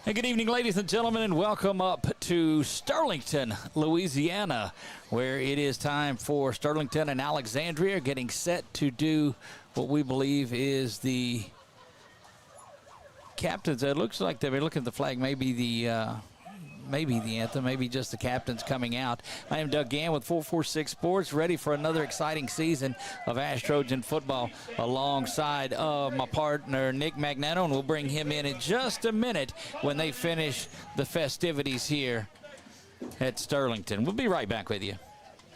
And good evening, ladies and gentlemen, and welcome up to Sterlington, Louisiana, where it is time for Sterlington and Alexandria getting set to do what we believe is the captains. It looks like they're looking at the flag, maybe the anthem, maybe just the captains coming out. I am Doug Gann with 446 Sports, ready for another exciting season of ASH Trojan Football alongside my partner, Nick Magnano, and we'll bring him in just a minute when they finish the festivities here at Sterlington. We'll be right back with you.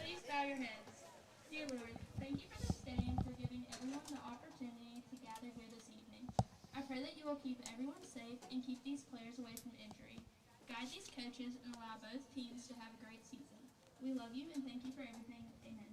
Please bow your heads. Dear Lord, thank you for this day and for giving everyone the opportunity to gather here this evening. I pray that you will keep everyone safe and keep these players away from injury. Guide these coaches and allow both teams to have a great season. We love you and thank you for everything. Amen.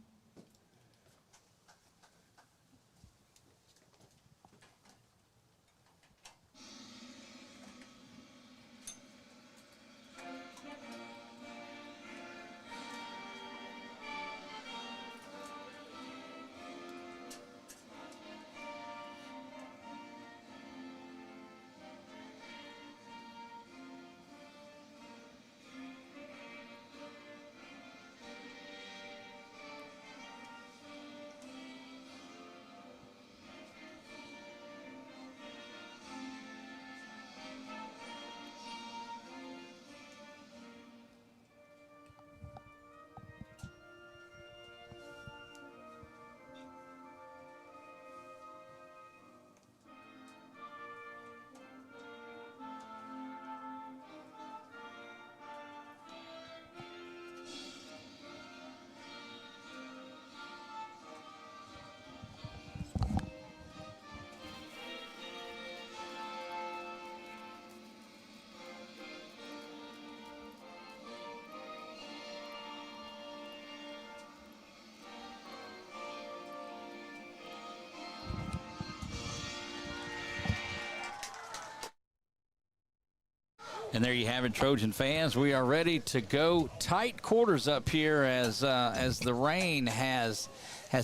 And there you have it, Trojan fans. We are ready to go. Tight quarters up here as the rain has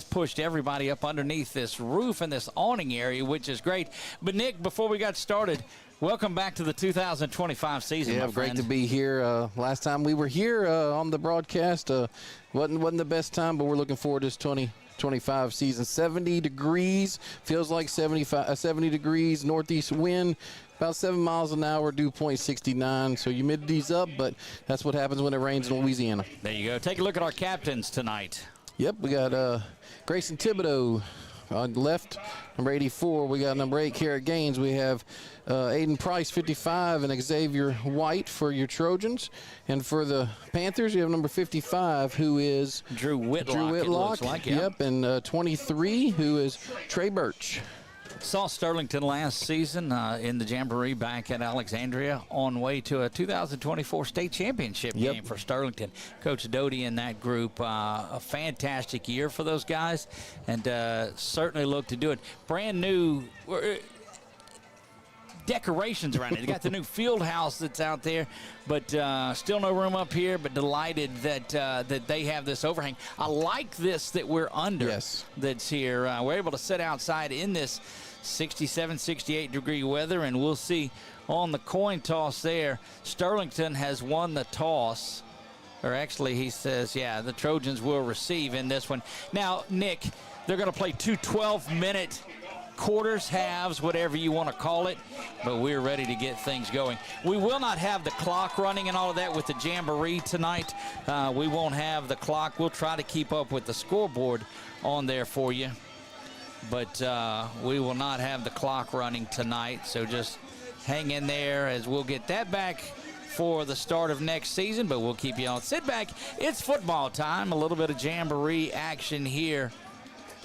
pushed everybody up underneath this roof and this awning area, which is great. But, Nick, before we got started, welcome back to the 2025 season, my friend. Great to be here. Last time we were here on the broadcast, wasn't the best time, but we're looking forward to this 2025 season. 70 degrees, feels like 70 degrees, northeast wind, about 7 miles an hour, dew point 69. So humidity's up, but that's what happens when it rains in Louisiana. There you go. Take a look at our captains tonight. Yep, we got Grayson Thibodeau on the left, number 84. We got number 8, Carrot Gaines. We have Aiden Price, 55, and Xavier White for your Trojans. And for the Panthers, you have number 55, who is Drew Whitlock. It looks like, yeah. Yep, and 23, who is Trey Birch. Saw Sterlington last season in the Jamboree back at Alexandria on way to a 2024 state championship game for Sterlington. Coach Doty and that group, a fantastic year for those guys, and certainly look to do it. Brand new decorations around it. They got the new field house that's out there, but still no room up here, but delighted that that they have this overhang. I like this that we're under. Yes. That's here. We're able to sit outside in this 67, 68 degree weather, and we'll see on the coin toss there. Sterlington has won the toss. Or actually, he says, yeah, the Trojans will receive in this one. Now, Nick, they're going to play two 12-minute quarters, halves, whatever you want to call it, but we're ready to get things going. We will not have the clock running and all of that with the Jamboree tonight. We won't have the clock. We'll try to keep up with the scoreboard on there for you, but we will not have the clock running tonight, so just hang in there as we'll get that back for the start of next season, but we'll keep you on. Sit back. It's football time. A little bit of Jamboree action here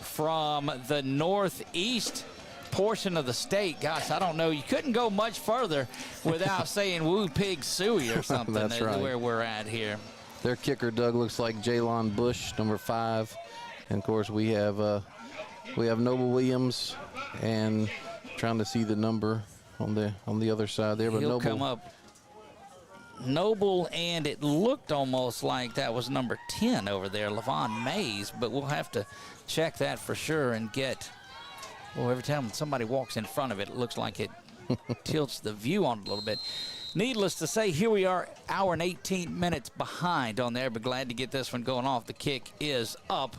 from the northeast portion of the state. Gosh, I don't know. You couldn't go much further without saying woo pig suey or something. That's right. Where we're at here. Their kicker, Doug, looks like Jalon Bush, number 5. And, of course, we have Noble Williams, and trying to see the number on the other side there. But He'll Noble come up. Noble, and it looked almost like that was number 10 over there, Levon Mays, but we'll have to check that for sure and get, well, every time somebody walks in front of it, it looks like it tilts the view on it a little bit. needless to say, here we are, hour and 18 minutes behind on there, but glad to get this one going off. The kick is up,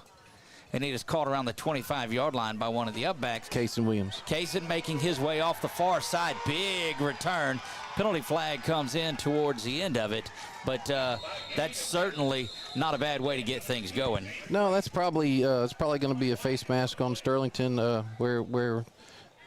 and it is caught around the 25-yard line by one of the upbacks. Kaysen Williams. Kaysen making his way off the far side. Big return. Penalty flag comes in towards the end of it, but that's certainly not a bad way to get things going. No, that's probably going to be a face mask on Sterlington, where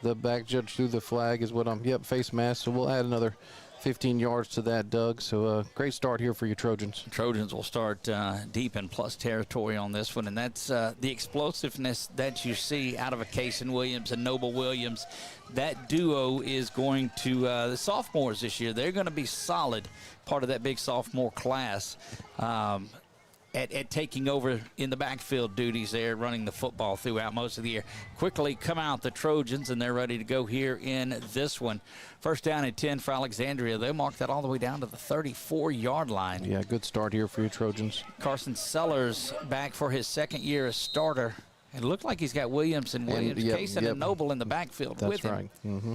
the back judge threw the flag is what I'm. Yep, face mask. So we'll add another 15 yards to that, Doug. So great start here for your Trojans. Trojans will start deep in plus territory on this one, and that's the explosiveness that you see out of a Kaysen Williams and Noble Williams. That duo is going to, the sophomores this year, they're going to be solid, part of that big sophomore class. At taking over in the backfield duties there, running the football throughout most of the year. Quickly come out the Trojans, and they're ready to go here in this one. First down and 10 for Alexandria. They'll mark that all the way down to the 34-yard line. Yeah, good start here for your Trojans. Carson Sellers back for his second year as starter. It looked like he's got Williams, Kaysen and Noble in the backfield with him. That's right. Mm-hmm.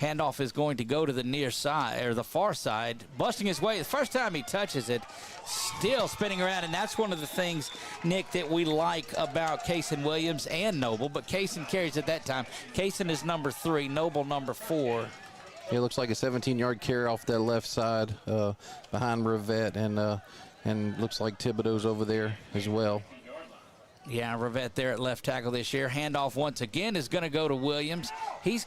Handoff is going to go to the near side, or the far side, busting his way. The first time he touches it, still spinning around, and that's one of the things, Nick, that we like about Kaysen Williams and Noble, but Kaysen carries at that time. Kaysen is number 3, Noble number 4. It looks like a 17-yard carry off that left side behind Rivette, and looks like Thibodeau's over there as well. Yeah, Rivette there at left tackle this year. Handoff once again is going to go to Williams. He's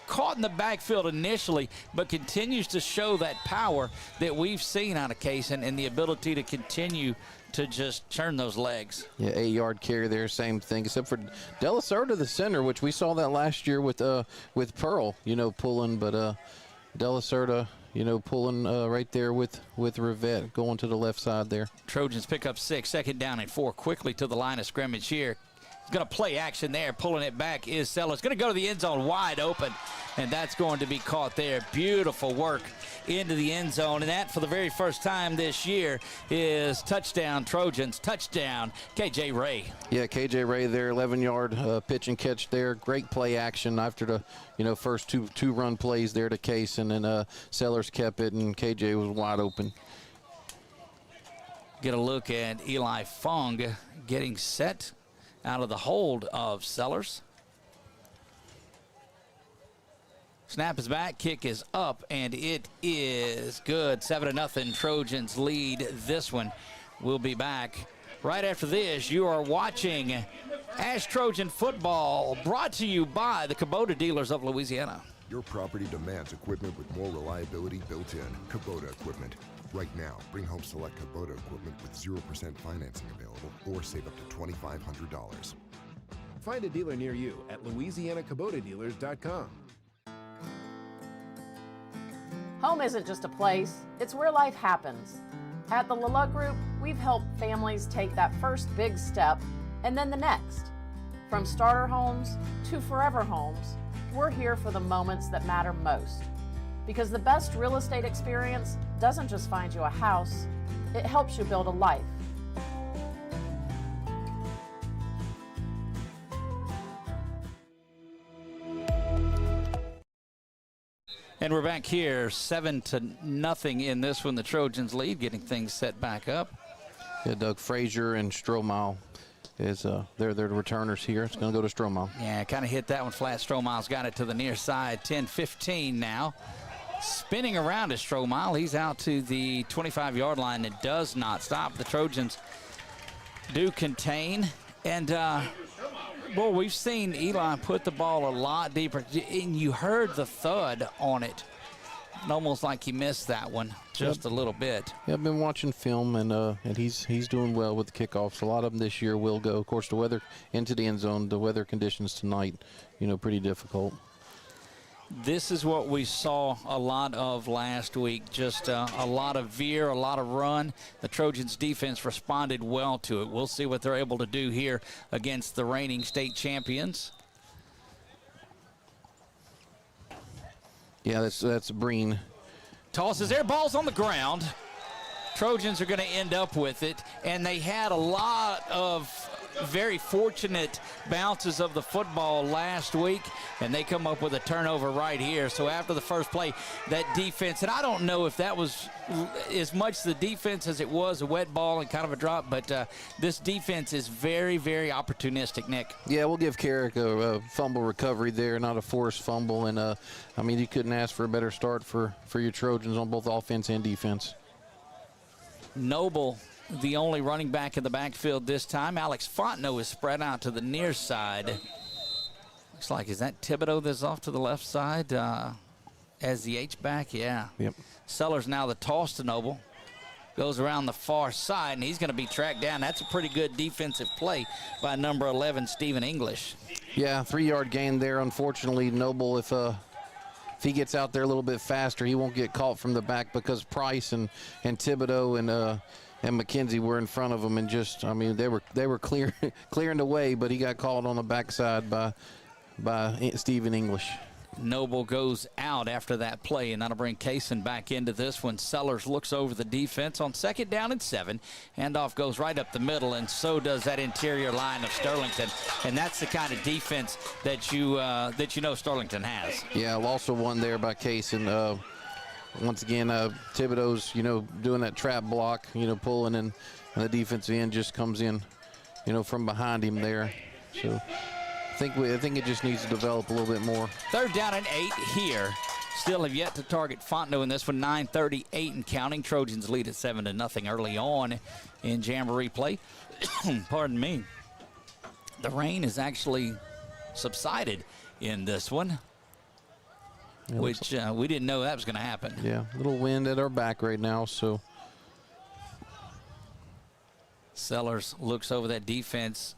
caught in the backfield initially, but continues to show that power that we've seen out of Kaysen and the ability to continue to just turn those legs. Yeah, 8-yard carry there, same thing, except for De La Cerda, the center, which we saw that last year with Pearl, pulling, but De La Cerda, pulling right there with Rivette going to the left side there. Trojans pick up 6, second down and 4, quickly to the line of scrimmage here. Going to play action there. Pulling it back is Sellers. Going to go to the end zone wide open, and that's going to be caught there. Beautiful work into the end zone, and that for the very first time this year is touchdown Trojans. Touchdown KJ Ray. Yeah, KJ Ray there, 11-yard pitch and catch there. Great play action after the first two run plays there to Kaysen, and Sellers kept it, and KJ was wide open. Get a look at Eli Fong getting set out of the hold of Sellers. Snap is back, kick is up, and it is good. 7-0 Trojans lead this one. We'll be back right after this. You are watching ASH Trojan Football, brought to you by the Kubota Dealers of Louisiana. Your property demands equipment with more reliability built in. Kubota equipment. Right now, bring home select Kubota equipment with 0% financing available, or save up to $2,500. Find a dealer near you at LouisianaKubotaDealers.com. Home isn't just a place, it's where life happens. At the Lala Group, we've helped families take that first big step and then the next. From starter homes to forever homes, we're here for the moments that matter most. Because the best real estate experience doesn't just find you a house, it helps you build a life. And we're back here, 7-0 in this one. The Trojans lead, getting things set back up. Yeah, Doug Frazier and Strohmile is they're the returners here. It's going to go to Strohmile. Yeah, kind of hit that one flat. Strohmile's got it to the near side. 10-15 now. Spinning around is Strohmile. He's out to the 25-yard line. It does not stop. The Trojans do contain. And, well, we've seen Eli put the ball a lot deeper. And you heard the thud on it. Almost like he missed that one just a little bit. Yeah, I've been watching film, and he's doing well with the kickoffs. A lot of them this year will go. Of course, the weather into the end zone, the weather conditions tonight, pretty difficult. This is what we saw a lot of last week, just a lot of veer, a lot of run. The Trojans defense responded well to it. We'll see what they're able to do here against the reigning state champions. Yeah, that's Breen. Tosses their balls on the ground. Trojans are going to end up with it, and they had a lot of very fortunate bounces of the football last week, and they come up with a turnover right here. So after the first play, that defense, and I don't know if that was as much the defense as it was a wet ball and kind of a drop, but this defense is very, very opportunistic, Nick. Yeah, we'll give Carrick a fumble recovery there, not a forced fumble. And, I mean, you couldn't ask for a better start for your Trojans on both offense and defense. Noble, the only running back in the backfield this time. Alex Fontenot is spread out to the near side. Looks like, is that Thibodeau that's off to the left side as the H-back? Yeah. Yep. Sellers now the toss to Noble. Goes around the far side, and he's going to be tracked down. That's a pretty good defensive play by number 11, Stephen English. Yeah, 3-yard gain there. Unfortunately, Noble, if he gets out there a little bit faster, he won't get caught from the back because Price and Thibodeau and McKenzie were in front of him, and just, I mean, they were clearing the way, but he got caught on the backside by Stephen English. Noble goes out after that play, and that'll bring Kaysen back into this one. Sellers looks over the defense on 2nd down and 7. Handoff goes right up the middle, and so does that interior line of Sterlington. And that's the kind of defense that you know Sterlington has. Yeah, also one there by Kaysen. Once again, Thibodeau's, doing that trap block, pulling in, and the defensive end just comes in, from behind him there. So I think it just needs to develop a little bit more. 3rd down and 8 here. Still have yet to target Fontenot in this one. 9:38 and counting. Trojans lead at 7-0 early on in Jamboree play. Pardon me. The rain has actually subsided in this one, which we didn't know that was going to happen. Yeah, a little wind at our back right now, so. Sellers looks over that defense.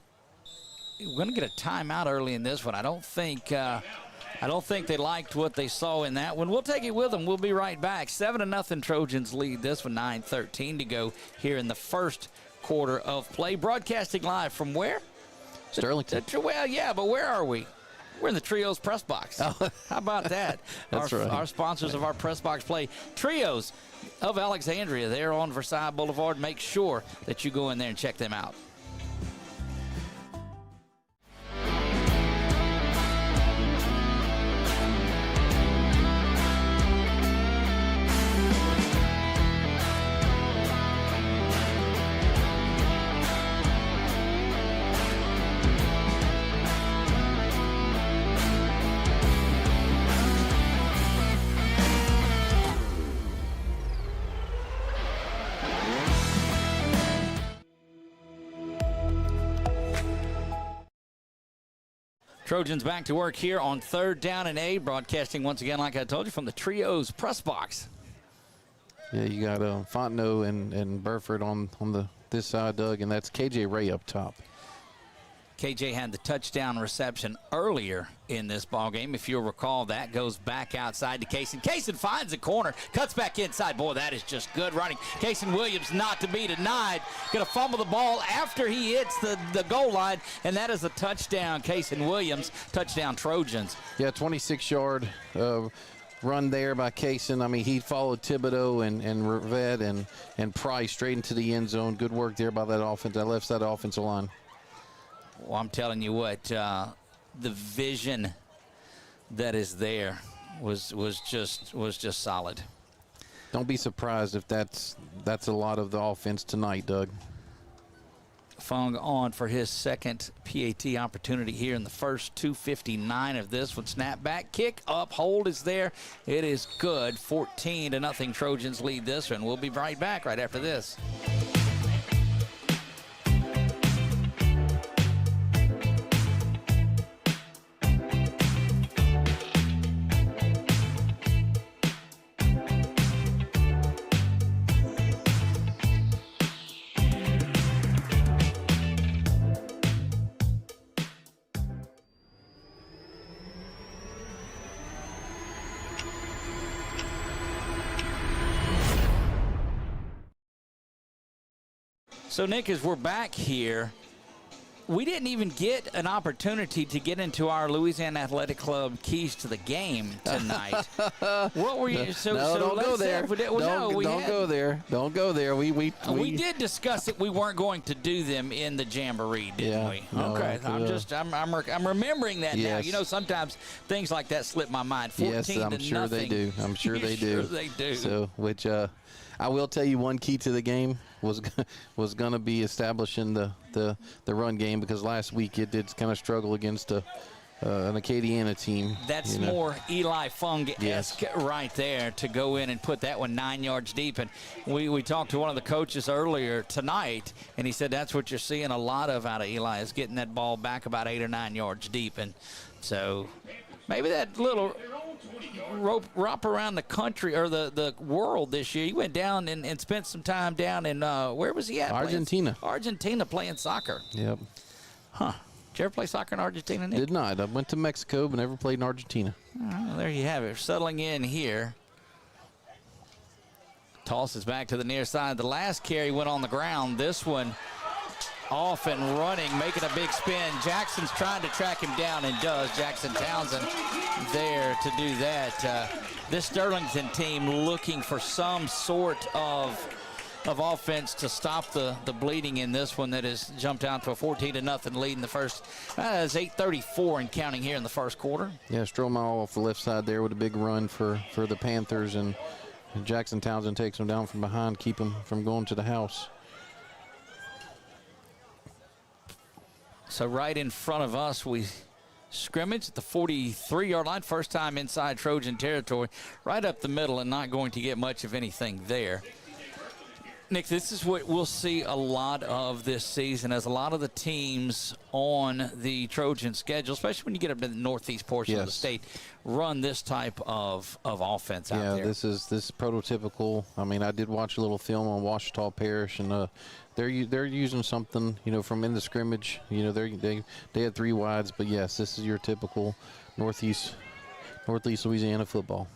We're going to get a timeout early in this one. I don't think they liked what they saw in that one. We'll take it with them. We'll be right back. 7-0 Trojans lead this one. 9:13 to go here in the first quarter of play. Broadcasting live from where? Sterlington. Well, yeah, but where are we? We're in the Trios press box. Oh. How about that? That's right. Our sponsors of our press box play, Trios of Alexandria. They're on Versailles Boulevard. Make sure that you go in there and check them out. Trojans back to work here on 3rd down and 8, broadcasting once again, like I told you, from the Trios press box. Yeah, you got Fontenot and Burford on this side, Doug, and that's KJ Ray up top. KJ had the touchdown reception earlier in this ball game. If you'll recall, that goes back outside to Kaysen. Kaysen finds the corner, cuts back inside. Boy, that is just good running. Kaysen Williams not to be denied. Going to fumble the ball after he hits the goal line, and that is a touchdown. Kaysen Williams, touchdown Trojans. Yeah, 26-yard run there by Kaysen. I mean, he followed Thibodeau and Revette and Price straight into the end zone. Good work there by that offense, that left side offensive line. Well, I'm telling you what, the vision that is there was just solid. Don't be surprised if that's a lot of the offense tonight, Doug. Fung on for his second PAT opportunity here in the first. 2:59 of this one. Snap back, kick up, hold is there. It is good. 14-0 Trojans lead this one. We'll be right back right after this. So, Nick, as we're back here, we didn't even get an opportunity to get into our Louisiana Athletic Club keys to the game tonight. What were you? Don't go there. Don't go there. Don't go there. We did discuss it. We weren't going to do them in the Jamboree, didn't we? No, okay. I'm remembering that now. Yes. You know, sometimes things like that slip my mind. 14 yes, I'm to sure nothing. they do. I'm sure they do. Sure they do. So, which I will tell you, one key to the game was going to be establishing the run game, because last week it did kind of struggle against an Acadiana team. That's more Eli Fung-esque right there, to go in and put that one 9 yards deep. And we talked to one of the coaches earlier tonight, and he said that's what you're seeing a lot of out of Eli, is getting that ball back about 8 or 9 yards deep. And so maybe that little rope around the country or the world this year. He went down and spent some time down in, where was he at? Argentina. Argentina, playing soccer. Yep. Huh. Did you ever play soccer in Argentina, Nick? Did not. I went to Mexico, but never played in Argentina. Well, there you have it. Settling in here. Tosses back to the near side. The last carry went on the ground. This one off and running, making a big spin. Jackson's trying to track him down, and does. Jackson Townsend there to do that. This Sterlington team looking for some sort of offense to stop the bleeding in this one that has jumped out to a 14-0 lead in the first. It's 8:34 and counting here in the first quarter. Yeah, Stromal off the left side there with a big run for the Panthers, and Jackson Townsend takes him down from behind, keep him from going to the house. So right in front of us, we scrimmage at the 43-yard line. First time inside Trojan territory. Right up the middle, and not going to get much of anything there. Nick, this is what we'll see a lot of this season, as a lot of the teams on the Trojan schedule, especially when you get up to the northeast portion of the state, run this type of offense out there. Yeah, this is prototypical. I mean, I did watch a little film on Ouachita Parish, and they're using something, from in the scrimmage. They had 3 wides, but yes, this is your typical northeast Louisiana football.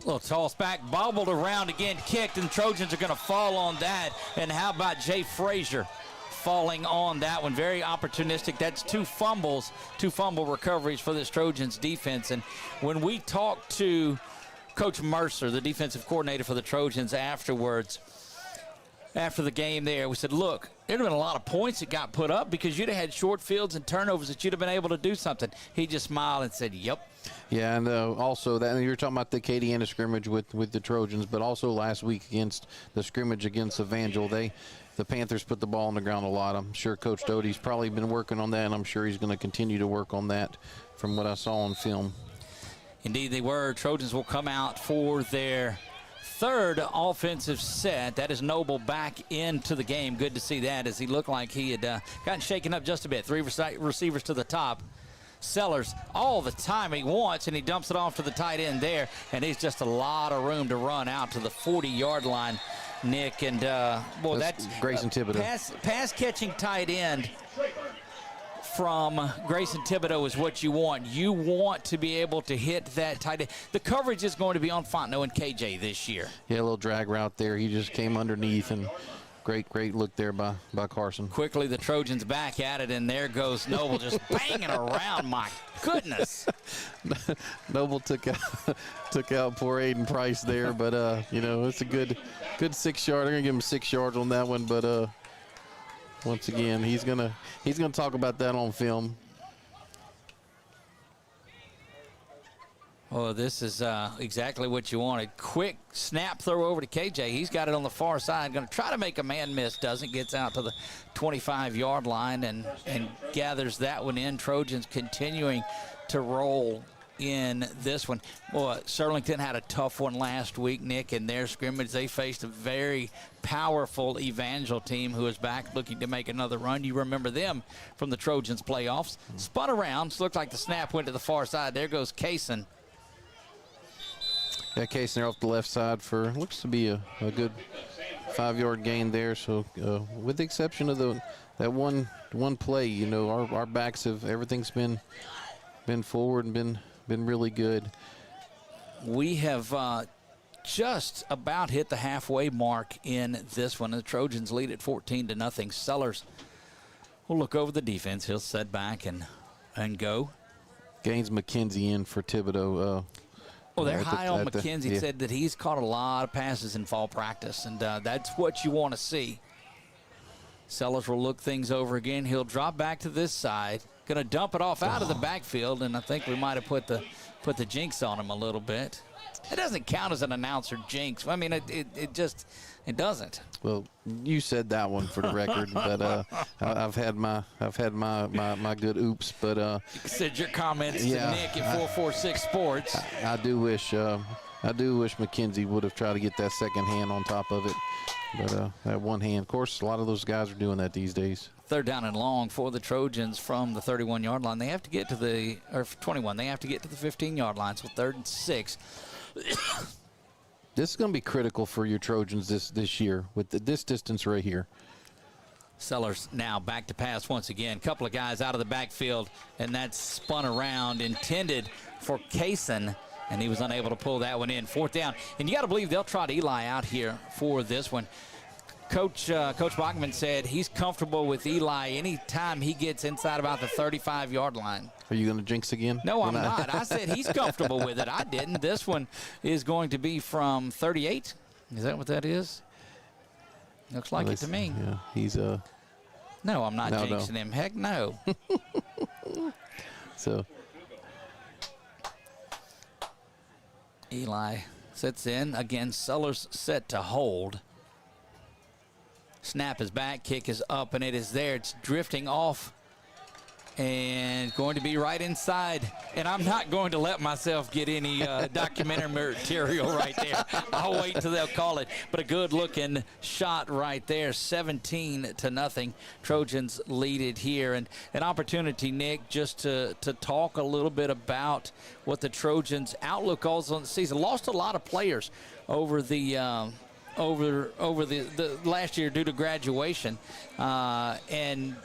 Little toss back, bobbled around again, kicked, and Trojans are going to fall on that. And how about Jay Frazier falling on that one? Very opportunistic. That's 2 fumble recoveries for this Trojans defense. And when we talked to Coach Mercer, the defensive coordinator for the Trojans, afterwards, after the game there, we said, look, there'd have been a lot of points that got put up because you'd have had short fields and turnovers that you'd have been able to do something. He just smiled and said, yep. Yeah, and also that, and you're talking about the Acadiana scrimmage with the Trojans, but also last week against the scrimmage against Evangel, the Panthers put the ball on the ground a lot. I'm sure Coach Doty's probably been working on that, and I'm sure he's going to continue to work on that from what I saw on film. Indeed they were. Trojans will come out for their third offensive set. That is Noble back into the game. Good to see that, as he looked like he had gotten shaken up just a bit. 3 receivers to the top. Sellers all the time he wants, and he dumps it off to the tight end there, and he's just a lot of room to run out to the 40-yard line, Nick. And that's Grayson Thibodeau. Pass catching tight end from Grayson Thibodeau is what you want. You want to be able to hit that tight end. The coverage is going to be on Fontenot and KJ this year. Yeah, a little drag route there. He just came underneath, and great look there by Carson. Quickly the Trojans back at it, and there goes Noble just banging around. My goodness. Noble took out poor Aiden Price there, but it's a good 6 yard. I'm gonna give him 6 yards on that one, but once again he's gonna talk about that on film. Well, this is exactly what you wanted. Quick snap throw over to KJ. He's got it on the far side. Going to try to make a man miss. Doesn't. Gets out to the 25-yard line and gathers that one in. Trojans continuing to roll in this one. Boy, Sterlington had a tough one last week, Nick, in their scrimmage. They faced a very powerful Evangel team who is back looking to make another run. You remember them from the Trojans playoffs. Spun around. Looked like the snap went to the far side. There goes Kaysen. Yeah, Kaysen off the left side for looks to be a good 5-yard gain there. So with the exception of that one play, our backs have everything's been forward and been really good. We have just about hit the halfway mark in this one. The Trojans lead at 14-0. Sellers will look over the defense. He'll set back and go. Gaines McKenzie in for Thibodeau. Well, they're high on McKenzie. Said that he's caught a lot of passes in fall practice, and that's what you want to see. Sellers will look things over again. He'll drop back to this side. Going to dump it off out of the backfield, and I think we might have put the jinx on him a little bit. It doesn't count as an announcer jinx. I mean, it doesn't. Well, you said that one for the record, but I've had my good oops. But you said your comments to Nick at 446 Sports. I do wish McKenzie would have tried to get that second hand on top of it, but that one hand. Of course, a lot of those guys are doing that these days. 3rd down and long for the Trojans from the 31-yard line. They have to get to 21. They have to get to the 15-yard line. So 3rd and 6. This is going to be critical for your Trojans this year with this distance right here. Sellers now back to pass once again. Couple of guys out of the backfield, and that's spun around, intended for Kaysen, and he was unable to pull that one in. 4th down, and you got to believe they'll trot Eli out here for this one. Coach Bachman said he's comfortable with Eli anytime he gets inside about the 35-yard line. Are you going to jinx again? No, I'm not. I said he's comfortable with it. I didn't. This one is going to be from 38. Is that what that is? Looks like it to me. Yeah, he's No, I'm not jinxing him. Heck no. So Eli sets in. Again, Sellers set to hold. Snap is back, kick is up, and it is there. It's drifting off and going to be right inside. And I'm not going to let myself get any documentary material right there. I'll wait until they'll call it. But a good-looking shot right there, 17-0. Trojans lead it here. And an opportunity, Nick, just to talk a little bit about what the Trojans' outlook is on the season. Lost a lot of players over the over the last year due to graduation, and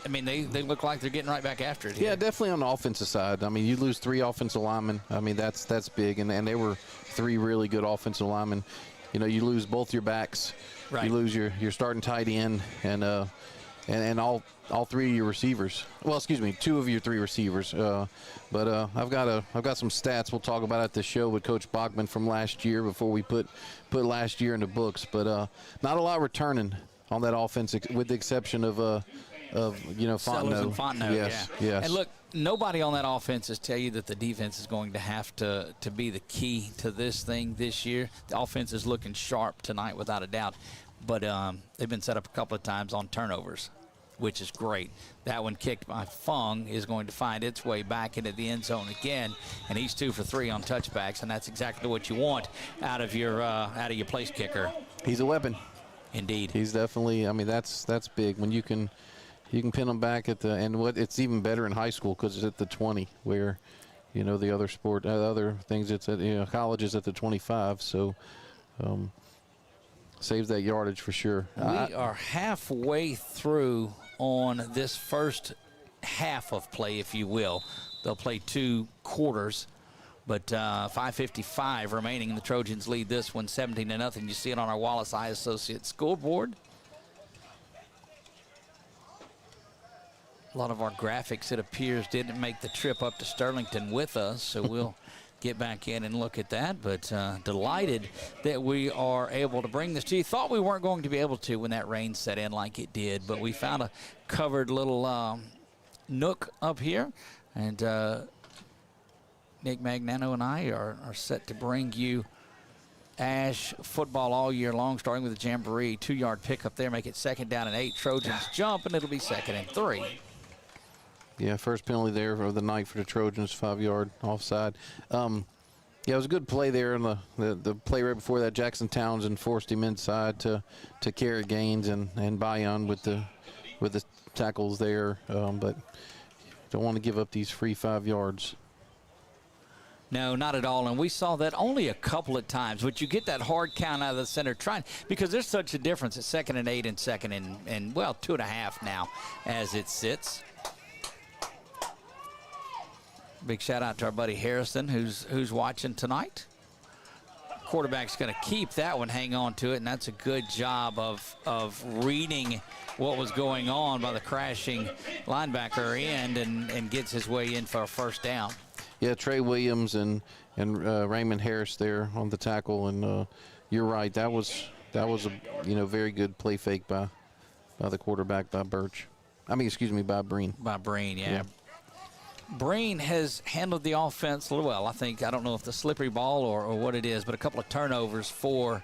I mean they look like they're getting right back after it here. Yeah, definitely on the offensive side. I mean, you lose 3 offensive linemen. I mean, that's big, and they were 3 really good offensive linemen. You know, you lose both your backs. Right. You lose your starting tight end and all 3 of your receivers. Well, excuse me, 2 of your 3 receivers. But I've got some stats we'll talk about at the show with Coach Bachman from last year before we put last year in the books. But not a lot returning on that offense, with the exception of Fontenot. Sellers and Fontenot, yes. And look, nobody on that offense is tell you that the defense is going to have to be the key to this thing this year. The offense is looking sharp tonight without a doubt. But they've been set up a couple of times on turnovers, which is great. That one kicked by Fung is going to find its way back into the end zone again, and he's 2 for 3 on touchbacks, and that's exactly what you want out of your place kicker. He's a weapon. Indeed. He's definitely. I mean, that's big when you can pin them back at the, and what it's even better in high school because it's at the 20, where the other things it's at college is at the 25. So. Saves that yardage for sure. We are halfway through on this first half of play, if you will. They'll play 2 quarters, but 5:55 remaining. The Trojans lead this one 17-0. You see it on our Wallace Eye Associates scoreboard. A lot of our graphics, it appears, didn't make the trip up to Sterlington with us, so we'll get back in and look at that, but delighted that we are able to bring this to you. Thought we weren't going to be able to when that rain set in like it did, but we found a covered little nook up here, and Nick Magnano and I are set to bring you ASH football all year long, starting with the Jamboree. 2-yard pickup there, make it 2nd down and 8. Trojans jump, and it'll be 2nd and 3. Yeah, first penalty there of the night for the Trojans, 5-yard offside. Yeah, it was a good play there, and the play right before that, Jackson Townsend forced him inside to carry Gaines and Bayon with the tackles there, but don't want to give up these free 5 yards. No, not at all, and we saw that only a couple of times, but you get that hard count out of the center because there's such a difference at 2nd and 8 and 2nd and 2.5 now as it sits. Big shout out to our buddy Harrison who's watching tonight. quarterback's going to keep that one, hang on to it, and that's a good job of reading what was going on by the crashing linebacker end and gets his way in for a first down. Yeah, Trey Williams and Raymond Harris there on the tackle, and you're right. That was a very good play fake by the quarterback, by Birch. By Breen. By Breen, yeah. Breen has handled the offense a little well. I think, I don't know if the slippery ball or what it is, but a couple of turnovers for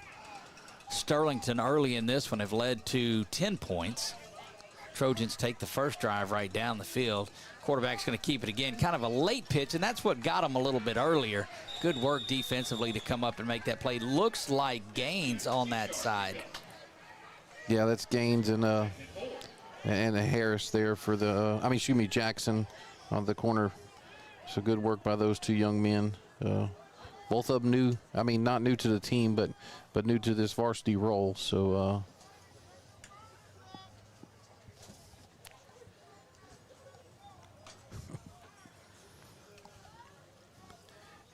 Sterlington early in this one have led to 10 points. Trojans take the first drive right down the field. Quarterback's going to keep it again. Kind of a late pitch, and that's what got him a little bit earlier. Good work defensively to come up and make that play. Looks like Gaines on that side. Yeah, that's Gaines and Harris there for the, Jackson on the corner. So good work by those two young men. Both of them new, not new to the team, but new to this varsity role. So,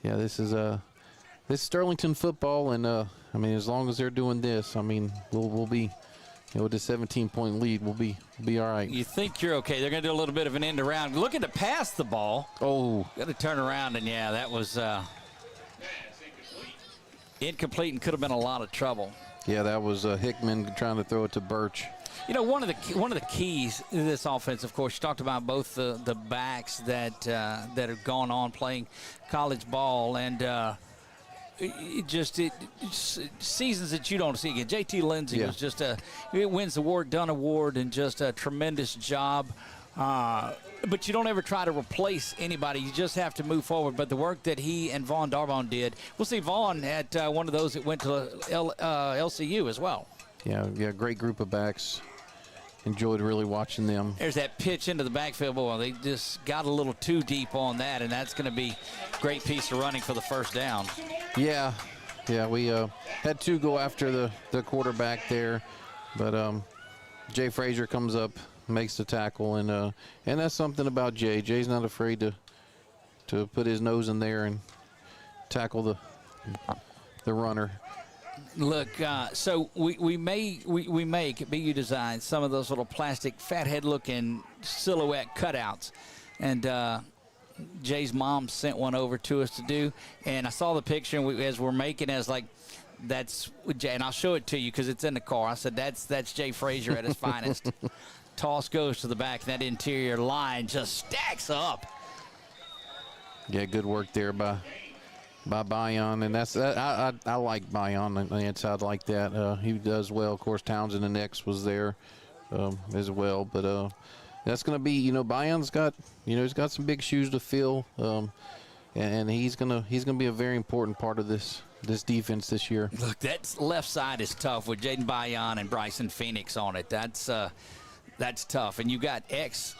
yeah, this is Sterlington football, and as long as they're doing this, we'll be, with the 17-point lead, we'll be all right. You think you're okay? They're going to do a little bit of an end around, looking to pass the ball. Oh, got to turn around, and yeah, that was incomplete and could have been a lot of trouble. Yeah, that was Hickman trying to throw it to Birch. One of the keys to this offense, of course, you talked about both the backs that have gone on playing college ball, and seasons that you don't see again. JT Lindsay was just it wins the Ward Dunn Award, and just a tremendous job. But you don't ever try to replace anybody. You just have to move forward. But the work that he and Vaughn Darbon did, we'll see Vaughn at one of those that went to LCU as well. Yeah, great group of backs. Enjoyed really watching them. There's that pitch into the backfield. Boy, they just got a little too deep on that, and that's going to be a great piece of running for the first down. Yeah, we had to go after the quarterback there, but Jay Frazier comes up, makes the tackle, and that's something about Jay. Jay's not afraid to put his nose in there and tackle the runner. Look, so we make at BU Design some of those little plastic fathead-looking silhouette cutouts, and Jay's mom sent one over to us to do, and I saw the picture, and as we're making it, I was like, that's Jay, and I'll show it to you because it's in the car. I said, that's Jay Frazier at his finest. Toss goes to the back, and that interior line just stacks up. Yeah, good work there by Bayon, and that's I like Bayon on the inside like that. He does well. Of course, Townsend and X was there as well, but that's going to be, Bayon's got, he's got some big shoes to fill, and he's gonna be a very important part of this defense this year. Look, that left side is tough with Jaden Bayon and Bryson Phoenix on it. That's tough, and you got X.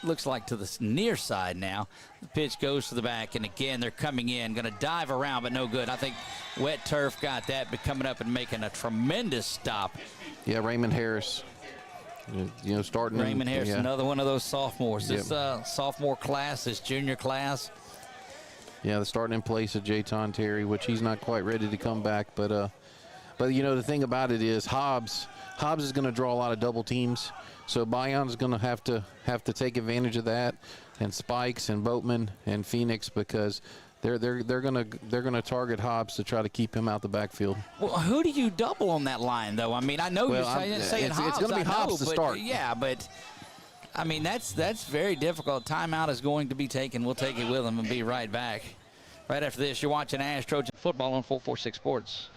Looks like to the near side now. The pitch goes to the back, and again, they're coming in. Going to dive around, but no good. I think Wet Turf got that, but coming up and making a tremendous stop. Yeah, Raymond Harris. Starting. Raymond Harris, another one of those sophomores. This sophomore class, this junior class. Yeah, the starting in place of Jayton Terry, which he's not quite ready to come back. But the thing about it is Hobbs is going to draw a lot of double teams. So Bayon's going to have to take advantage of that, and Spikes and Boatman and Phoenix, because they're going to target Hobbs to try to keep him out the backfield. Well, who do you double on that line, though? I know you're saying Hobbs. It's going to be Hobbs to start. Yeah, but that's very difficult. Timeout is going to be taken. We'll take it with them and be right back. Right after this, you're watching ASH Trojan Football on 446 Sports.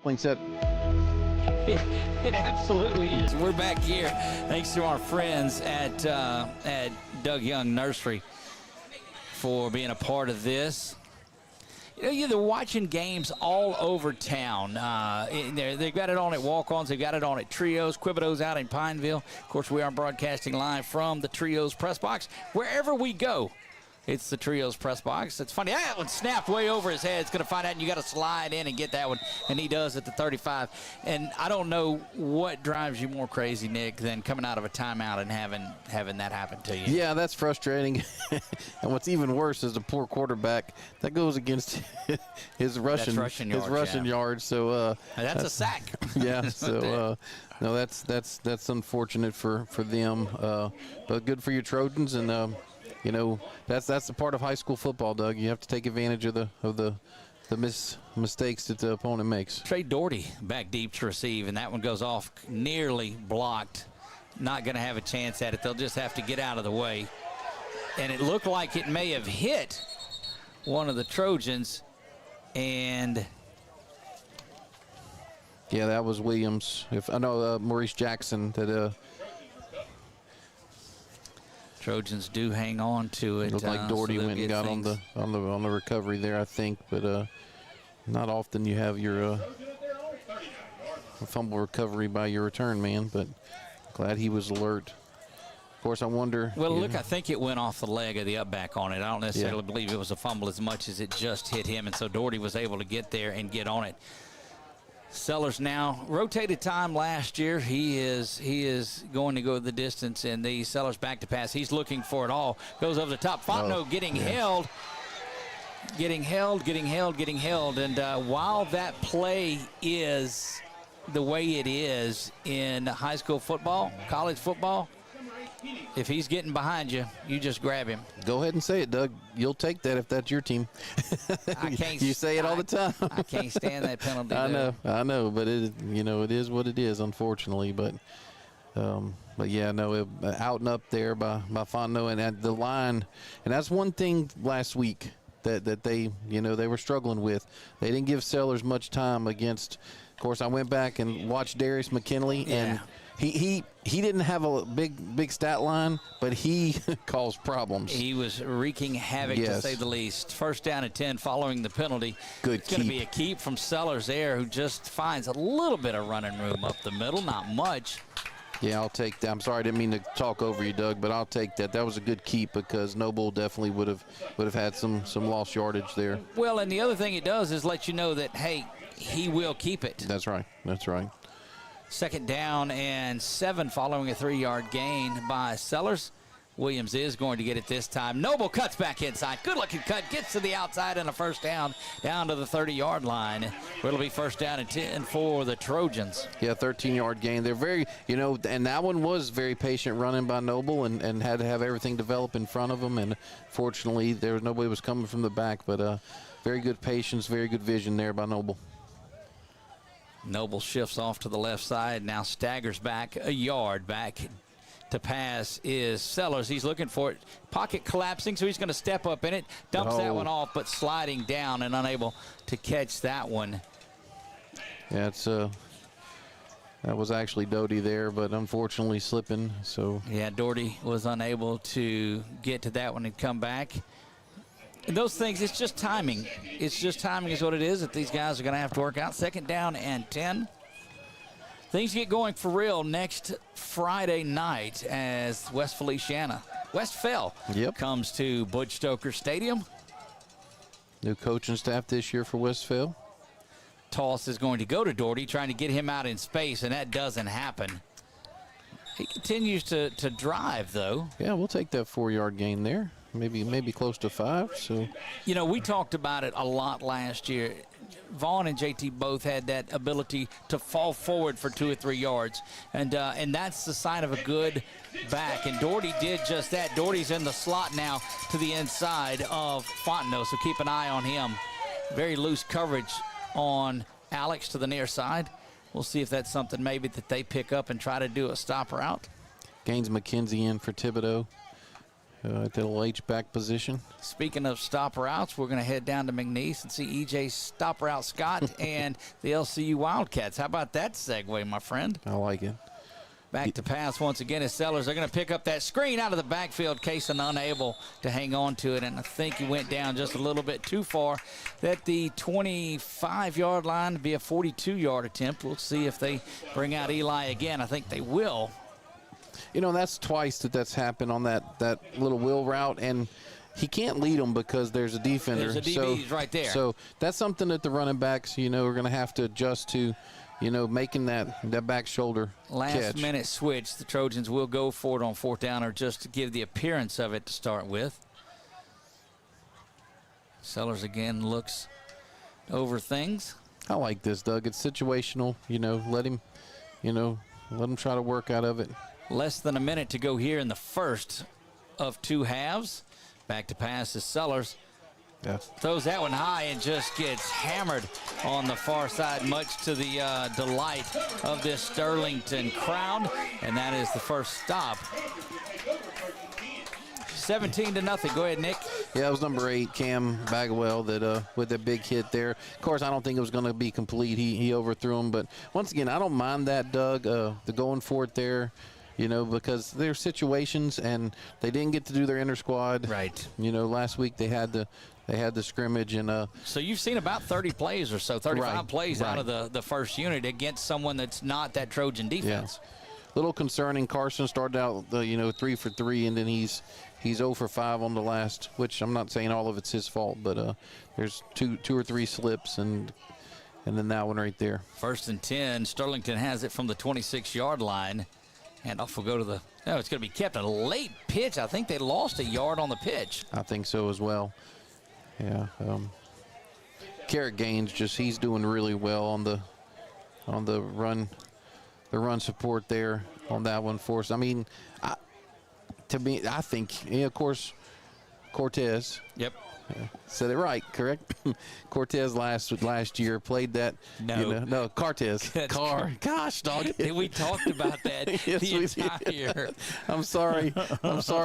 Playing set. It absolutely is. We're back here thanks to our friends at Doug Young Nursery for being a part of this. You know, they're watching games all over town. They've got it on at Walk-Ons. They've got it on at Trios. Quibido's out in Pineville. Of course, we are broadcasting live from the Trios press box. Wherever we go, it's the Trios press box. It's funny. That one snapped way over his head. It's going to find out, and you got to slide in and get that one, and he does at the 35. And I don't know what drives you more crazy, Nick, than coming out of a timeout and having that happen to you. Yeah, that's frustrating. And what's even worse is the poor quarterback. That goes against his rushing yards. So that's a sack. Yeah. So no, that's unfortunate for them. But good for your Trojans, and you know, that's the part of high school football, Doug. You have to take advantage of the mistakes that the opponent makes. Trey Doherty back deep to receive, and that one goes off nearly blocked. Not going to have a chance at it. They'll just have to get out of the way. And it looked like it may have hit one of the Trojans, and yeah, that was Williams. If I know Maurice Jackson that. Trojans do hang on to it. Looked like Doherty went and got on the recovery there, I think, but not often you have your fumble recovery by your return man. But glad he was alert. Of course, I wonder. Well, look, I think it went off the leg of the up back on it. I don't necessarily believe it was a fumble as much as it just hit him, and so Doherty was able to get there and get on it. Sellers now rotated time last year. He is going to go the distance, and the Sellers back to pass. He's looking for it all. Goes over the top. Fontenot getting held. And while that play is the way it is in high school football, college football, if he's getting behind you, you just grab him. Go ahead and say it, Doug. You'll take that if that's your team. You say it all the time. I can't stand that penalty. I know, but it is what it is, unfortunately. But yeah, no, out and up there by Fontenot and at the line, and that's one thing last week that they were struggling with. They didn't give Sellers much time against. Of course, I went back and watched Darius McKinley and. He didn't have a big stat line, but he caused problems. He was wreaking havoc, to say the least. First down at 10 following the penalty. Good It's going to be a keep from Sellers there, who just finds a little bit of running room up the middle, not much. Yeah, I'll take that. I'm sorry, I didn't mean to talk over you, Doug, but I'll take that. That was a good keep because Noble definitely would have had some lost yardage there. Well, and the other thing it does is let you know that, hey, he will keep it. That's right. Second down and 7 following a 3-yard gain by Sellers. Williams is going to get it this time. Noble cuts back inside. Good-looking cut. Gets to the outside and a first down to the 30-yard line. It'll be first down and 10 for the Trojans. Yeah, 13-yard gain. They're very, and that one was very patient running by Noble and had to have everything develop in front of him. And fortunately, nobody was coming from the back. But very good patience, very good vision there by Noble. Noble shifts off to the left side, now staggers back a yard. Back to pass is Sellers. He's looking for it. Pocket collapsing, so he's going to step up in it. Dumps that one off, but sliding down and unable to catch that one. Yeah, that was actually Doherty there, but unfortunately slipping. So yeah, Doherty was unable to get to that one and come back. And those things, it's just timing. It's just timing is what it is that these guys are going to have to work out. Second down and 10. Things get going for real next Friday night as Westfell comes to Butch Stoker Stadium. New coaching staff this year for Westfell. Toss is going to go to Doherty, trying to get him out in space, and that doesn't happen. He continues to drive, though. Yeah, we'll take that 4-yard gain there. Maybe close to 5. So, we talked about it a lot last year. Vaughn and JT both had that ability to fall forward for 2 or 3 yards, and that's the sign of a good back. And Doherty did just that. Doherty's in the slot now to the inside of Fontenot, so keep an eye on him. Very loose coverage on Alex to the near side. We'll see if that's something maybe that they pick up and try to do a stop route. Gaines McKenzie in for Thibodeau. at the little H-back position. Speaking of stop routes, we're going to head down to McNeese and see EJ stop route Scott and the LCU Wildcats. How about that segue, my friend? I like it. Back to pass once again as Sellers. They're going to pick up that screen out of the backfield. Kaysen unable to hang on to it, and I think he went down just a little bit too far. At the 25-yard line to be a 42-yard attempt. We'll see if they bring out Eli again. I think they will. You know, that's twice that's happened on that little wheel route, and he can't lead them because there's a defender. There's a DB right there. So that's something that the running backs, are going to have to adjust to. Making that back shoulder Last catch. minute switch. The Trojans will go for it on 4th down, or just to give the appearance of it to start with. Sellers again looks over things. I like this, Doug. It's situational. Let him try to work out of it. Less than a minute to go here in the first of 2 halves. Back to pass is Sellers. Yeah. Throws that one high and just gets hammered on the far side, much to the delight of this Sterlington crowd. And that is the first stop. 17-0. Go ahead, Nick. Yeah, it was number 8, Cam Bagwell, that with that big hit there. Of course, I don't think it was going to be complete. He overthrew him. But once again, I don't mind that, Doug, the going for it there. Because there are situations, and they didn't get to do their inter squad. Right. Last week they had the scrimmage, and so you've seen about 30 plays or so, 35 right, plays right. out of the first unit against someone that's not that Trojan defense. Yeah. Little concerning. Carson started out 3 for 3, and then he's 0 for 5 on the last, which I'm not saying all of it's his fault, but there's two or three slips, and then that one right there. 1st and 10. Sterlington has it from the 26-yard line. And off will go to the, it's going to be kept. A late pitch. I think they lost a yard on the pitch. I think so as well. Yeah. Carrot Gaines, he's doing really well on the run support there on that one for us. I mean, I think, of course, Cortez. Yep. Said it right, correct? Cortez last year played that. No. Cortez. Gosh, dog. We talked about that Yes, the entire year. I'm sorry,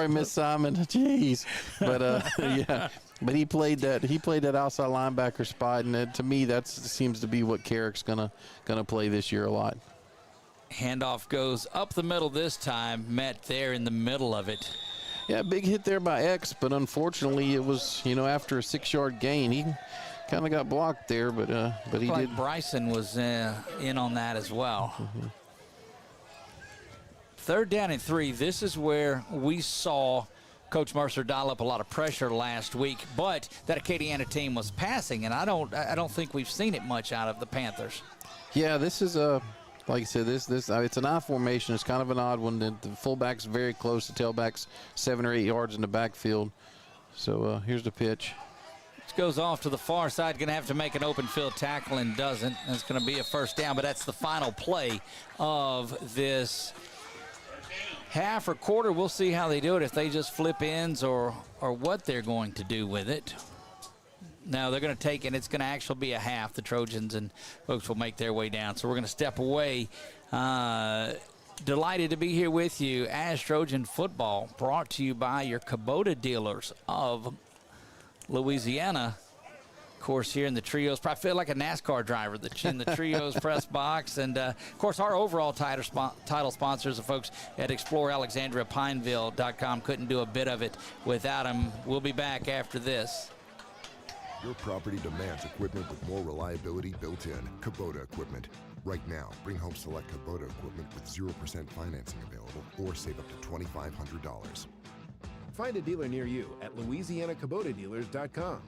Miss Simon. Jeez, but yeah. But he played that outside linebacker spot, and to me, that seems to be what Carrick's gonna play this year a lot. Handoff goes up the middle this time. Met there in the middle of it. Yeah, big hit there by X, but unfortunately it was, after a 6-yard gain. He kind of got blocked there, but he did. Bryson was in on that as well. Mm-hmm. 3rd down and 3. This is where we saw Coach Mercer dial up a lot of pressure last week, but that Acadiana team was passing, and I don't think we've seen it much out of the Panthers. Yeah, this is a. Like I said, this it's an I formation. It's kind of an odd one. The fullback's very close. The tailback's 7 or 8 yards in the backfield. So here's the pitch. This goes off to the far side. Going to have to make an open field tackle and doesn't. It's going to be a 1st down, but that's the final play of this half or quarter. We'll see how they do it, if they just flip ends or what they're going to do with it. No, they're going to take it. It's going to actually be a half. The Trojans and folks will make their way down. So we're going to step away. Delighted to be here with you. ASH Trojan Football, brought to you by your Kubota dealers of Louisiana. Of course, here in the Trios, probably feel like a NASCAR driver in the Trios press box. And, of course, our overall title sponsors, the folks at ExploreAlexandriaPineville.com. Couldn't do a bit of it without them. We'll be back after this. Your property demands equipment with more reliability built in. Kubota equipment. Right now, bring home select Kubota equipment with 0% financing available, or save up to $2,500. Find a dealer near you at LouisianaKubotaDealers.com.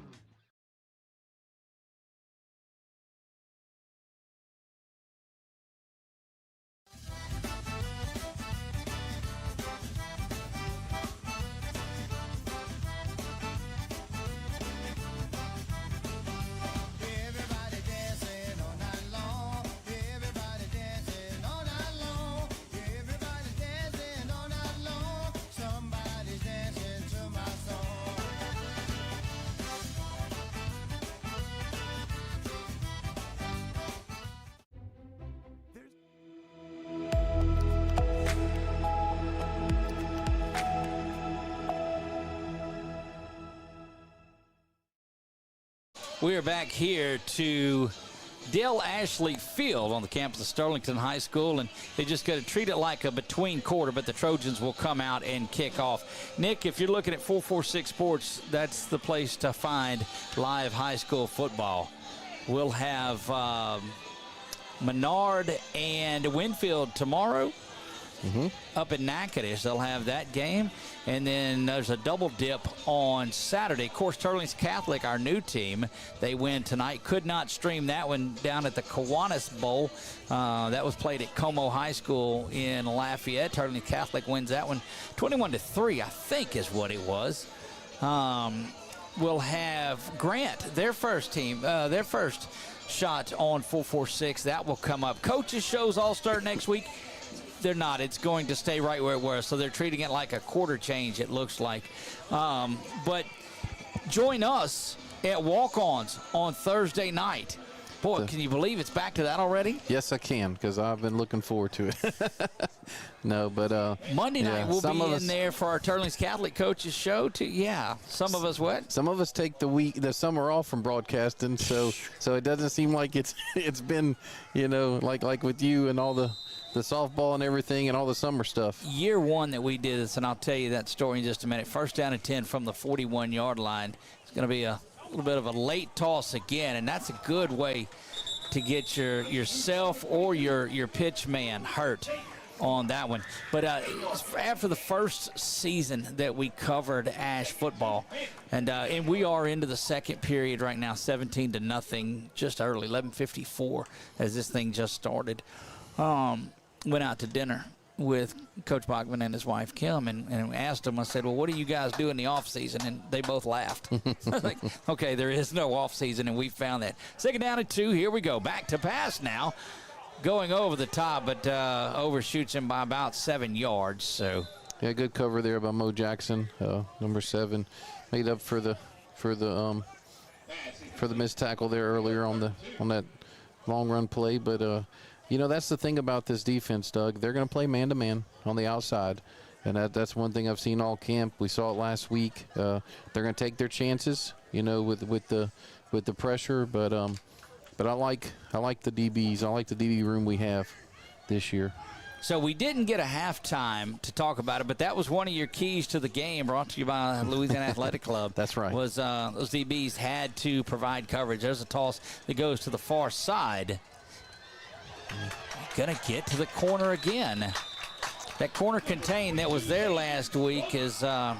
We are back here to Dale Ashley Field on the campus of Sterlington High School, and they just got to treat it like a between quarter, but the Trojans will come out and kick off. Nick, if you're looking at 446 Sports, that's the place to find live high school football. We'll have Menard and Winfield tomorrow. Up in Natchitoches, they'll have that game. And then there's a double dip on Saturday. Of course, Sterlington Catholic, our new team, they win tonight. Could not stream that one down at the Kiwanis Bowl. That was played at Como High School in Lafayette. Sterlington Catholic wins that one 21-3, I think is what it was. We'll have Grant, their first team, their first shot on 446. That will come up. Coaches shows all start next week. They're not. It's going to stay right where it was. So they're treating it like a quarter change, it looks like. But join us at Walk-Ons on Thursday night. Boy, can you believe it's back to that already? Yes, I can, because I've been looking forward to it. No, but Monday night we'll be in there for our Sterlington Catholic coaches show too. Yeah, some of us what? Some of us take the summer off from broadcasting, so it doesn't seem like it's been, like with you and all the softball and everything and all the summer stuff. Year one that we did this, and I'll tell you that story in just a minute. First down and 10 from the 41-yard line. It's going to be a little bit of a late toss again, and that's a good way to get yourself or your pitch man hurt on that one. But after the first season that we covered ASH football, and we are into the second period right now, 17-0, just early, 11:54 as this thing just started. Went out to dinner with Coach Bachman and his wife, Kim, and asked them, I said, well, what do you guys do in the off season? And they both laughed. I was like, okay, there is no off season, and we found that. Second down and 2, here we go. Back to pass now. Going over the top, but overshoots him by about 7 yards. So yeah, good cover there by Mo Jackson, number 7, made up for the missed tackle there earlier on that long run play. But that's the thing about this defense, Doug. They're going to play man-to-man on the outside, and that's one thing I've seen all camp. We saw it last week. They're going to take their chances, with the pressure. But I like the DBs. I like the DB room we have this year. So we didn't get a halftime to talk about it, but that was one of your keys to the game, brought to you by Louisiana Athletic Club. That's right. Was those DBs had to provide coverage. There's a toss that goes to the far side. Gonna get to the corner again. That corner contain that was there last week is I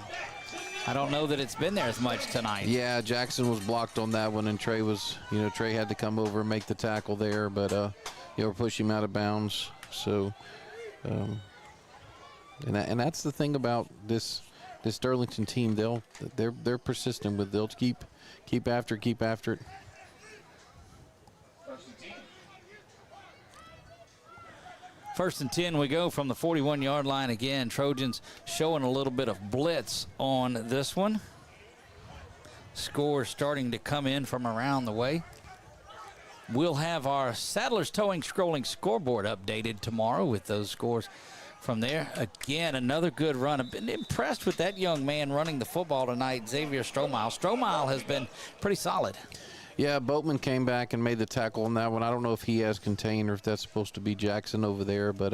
don't know that it's been there as much tonight. Yeah, Jackson was blocked on that one, and Trey had to come over and make the tackle there, but push him out of bounds. So and that's the thing about this Sterlington team. They're persistent with. They'll keep after it. First and 10 we go from the 41-yard line again. Trojans showing a little bit of blitz on this one. Score starting to come in from around the way. We'll have our Saddlers Towing scrolling scoreboard updated tomorrow with those scores from there. Again, another good run. I've been impressed with that young man running the football tonight, Xavier Stromile. Stromile has been pretty solid. Yeah, Boatman came back and made the tackle on that one. I don't know if he has contained or if that's supposed to be Jackson over there, but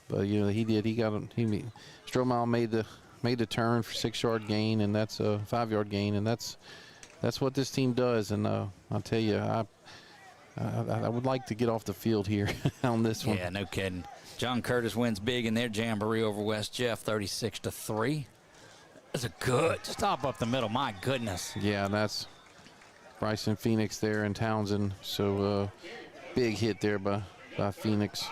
he did. Stromile made the turn for 6-yard gain, and that's a 5-yard gain, and that's what this team does. And I'll tell you, I would like to get off the field here on this one. Yeah, no kidding. John Curtis wins big in their jamboree over West Jeff, 36-3. That's a good stop up the middle. My goodness. Yeah, that's Bryson Phoenix there and Townsend. So big hit there by Phoenix.